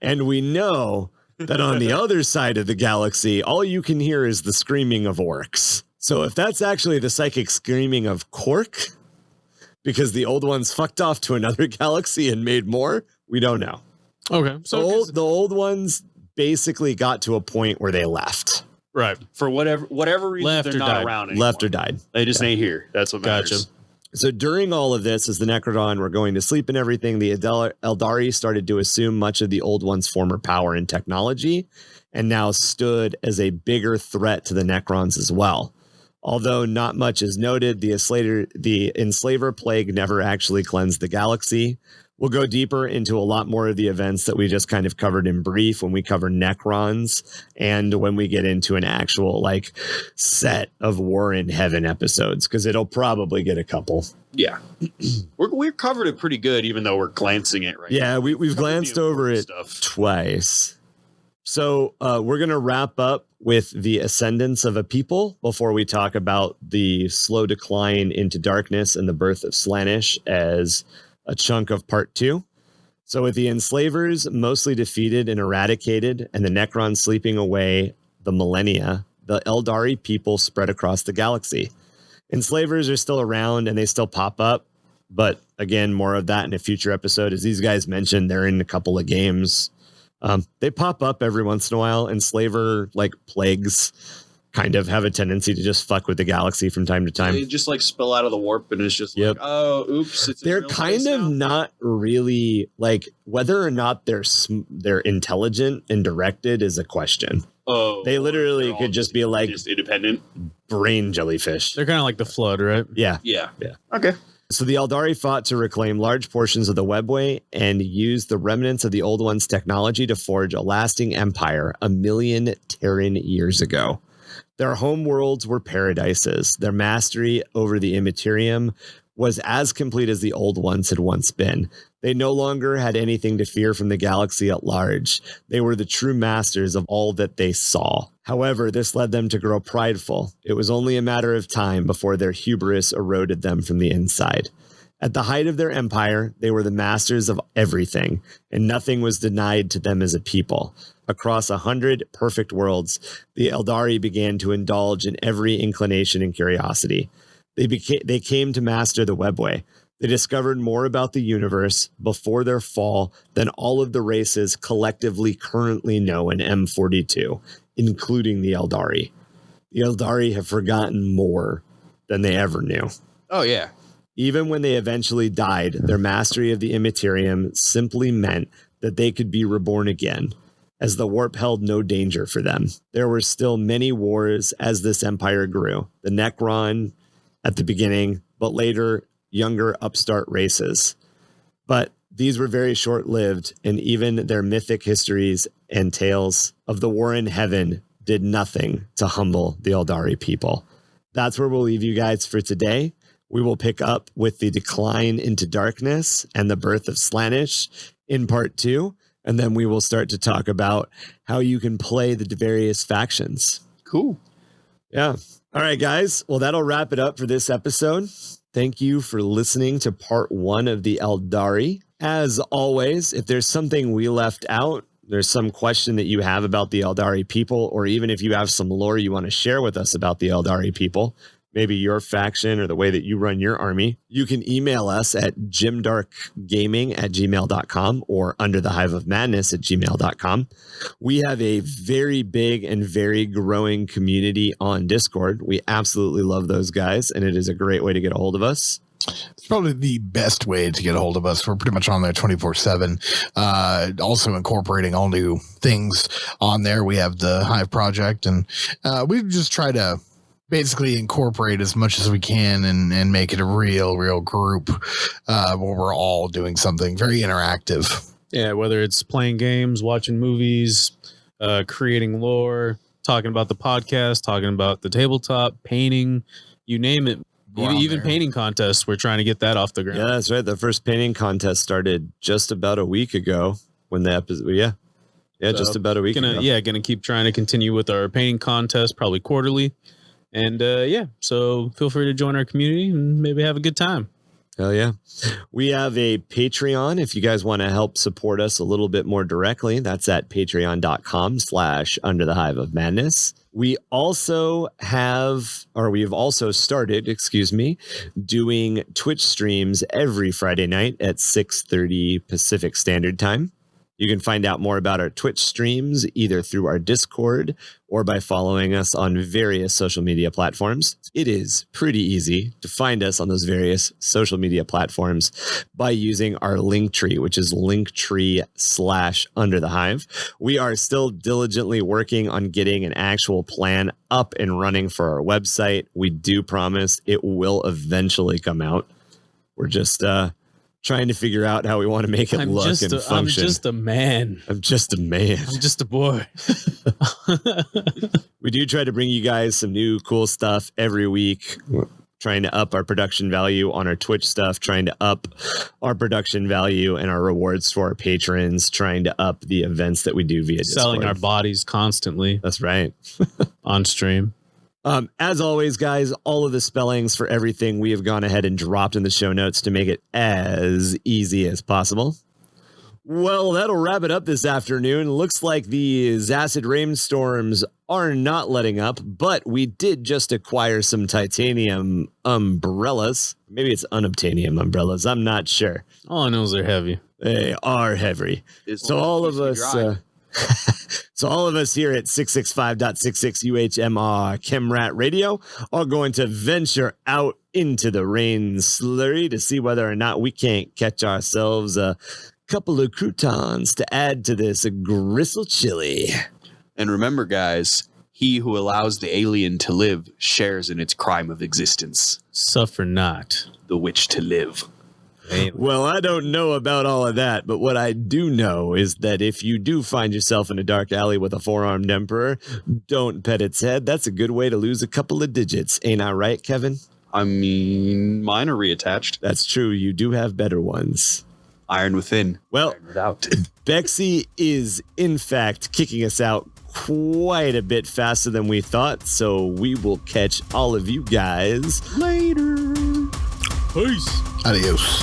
And we know that on the other side of the galaxy, all you can hear is the screaming of orcs. So if that's actually the psychic screaming of Kork, because the Old Ones fucked off to another galaxy and made more, we don't know. Okay. So The old Ones basically got to a point where they left. right. For whatever reason, Left they're or not died. around anymore. Left or died. They just ain't here. That's what matters. Gotcha. So during all of this, as the Necrodon were going to sleep and everything, the Aeldari started to assume much of the Old Ones' former power and technology, and now stood as a bigger threat to the Necrons as well. Although not much is noted, the Enslaver Plague never actually cleansed the galaxy. We'll go deeper into a lot more of the events that we just kind of covered in brief when we cover Necrons and when we get into an actual like set of War in Heaven episodes, because it'll probably get a couple. Yeah. We've covered it pretty good, even though we're glancing it right now. Yeah, we've glanced over it twice. So we're going to wrap up with the ascendance of a people before we talk about the slow decline into darkness and the birth of Slaanesh as a chunk of part 2. So with the enslavers mostly defeated and eradicated and the Necrons sleeping away the millennia, the Aeldari people spread across the galaxy. Enslavers are still around and they still pop up. But again, more of that in a future episode. As these guys mentioned, they're in a couple of games. They pop up every once in a while. Enslaver like plagues kind of have a tendency to just fuck with the galaxy from time to time. They just like spill out of the warp and it's just like, oh, oops. It's They're kind of not really like whether or not they're intelligent and directed is a question. Oh, they literally could just be like just independent brain jellyfish. They're kind of like the Flood, right? Yeah. Okay. So the Aeldari fought to reclaim large portions of the webway and used the remnants of the Old One's technology to forge a lasting empire 1,000,000 Terran years ago. Their home worlds were paradises. Their mastery over the Immaterium was as complete as the Old Ones had once been. They no longer had anything to fear from the galaxy at large. They were the true masters of all that they saw. However, this led them to grow prideful. It was only a matter of time before their hubris eroded them from the inside. At the height of their empire, they were the masters of everything, and nothing was denied to them as a people. Across 100 perfect worlds, the Aeldari began to indulge in every inclination and curiosity. They came to master the webway. They discovered more about the universe before their fall than all of the races collectively currently know in M42, including the Aeldari. The Aeldari have forgotten more than they ever knew. Oh, yeah. Even when they eventually died, their mastery of the Immaterium simply meant that they could be reborn again, as the warp held no danger for them. There were still many wars as this empire grew. The Necron at the beginning, but later younger upstart races. But these were very short-lived, and even their mythic histories and tales of the war in heaven did nothing to humble the Aeldari people. That's where we'll leave you guys for today. We will pick up with the decline into darkness and the birth of Slaanesh in part 2, and then we will start to talk about how you can play the various factions. Cool. Yeah. All right, guys. Well, that'll wrap it up for this episode. Thank you for listening to part 1 of the Aeldari. As always, if there's something we left out, there's some question that you have about the Aeldari people, or even if you have some lore you want to share with us about the Aeldari people, maybe your faction or the way that you run your army, you can email us at grimdarkgaming@gmail.com or underthehiveofmadness@gmail.com. We have a very big and very growing community on Discord. We absolutely love those guys, and it is a great way to get a hold of us. It's probably the best way to get a hold of us. We're pretty much on there 24/7. Also incorporating all new things on there. We have the Hive project, and we just try to basically incorporate as much as we can and make it a real group where we're all doing something very interactive. Yeah, whether it's playing games, watching movies, creating lore, talking about the podcast, talking about the tabletop, painting, you name it. Even painting contests, we're trying to get that off the ground. Yeah, that's right. The first painting contest started just about a week ago when the episode, so just about a week ago. Gonna keep trying to continue with our painting contest, probably quarterly. And so feel free to join our community and maybe have a good time. Hell yeah. We have a Patreon. If you guys want to help support us a little bit more directly, that's at patreon.com/underthehiveofmadness. We have also started, doing Twitch streams every Friday night at 6:30 Pacific Standard Time. You can find out more about our Twitch streams either through our Discord or by following us on various social media platforms. It is pretty easy to find us on those various social media platforms by using our link tree, which is linktree/underthehive. We are still diligently working on getting an actual plan up and running for our website. We do promise it will eventually come out. We're just trying to figure out how we want to make it look and function. I'm just a man. I'm just a man. I'm just a boy. We do try to bring you guys some new cool stuff every week. We're trying to up our production value on our Twitch stuff, trying to up our production value and our rewards for our patrons, trying to up the events that we do via Discord. Selling our bodies constantly. That's right. On stream. As always, guys, all of the spellings for everything we have gone ahead and dropped in the show notes to make it as easy as possible. Well, that'll wrap it up this afternoon. Looks like these acid rainstorms are not letting up, but we did just acquire some titanium umbrellas. Maybe it's unobtainium umbrellas. I'm not sure. All I know is they're heavy. They are heavy. So all of us... So all of us here at 665.66 UHMR Chemrat Radio are going to venture out into the rain slurry to see whether or not we can't catch ourselves a couple of croutons to add to this gristle chili. And remember, guys, he who allows the alien to live shares in its crime of existence. Suffer not. The witch to live. Well, I don't know about all of that, but what I do know is that if you do find yourself in a dark alley with a four-armed emperor, don't pet its head. That's a good way to lose a couple of digits. Ain't I right, Kevin? I mean, mine are reattached. That's true. You do have better ones. Iron within. Well, iron without. Bexy is, in fact, kicking us out quite a bit faster than we thought, so we will catch all of you guys later. Peace. Adios.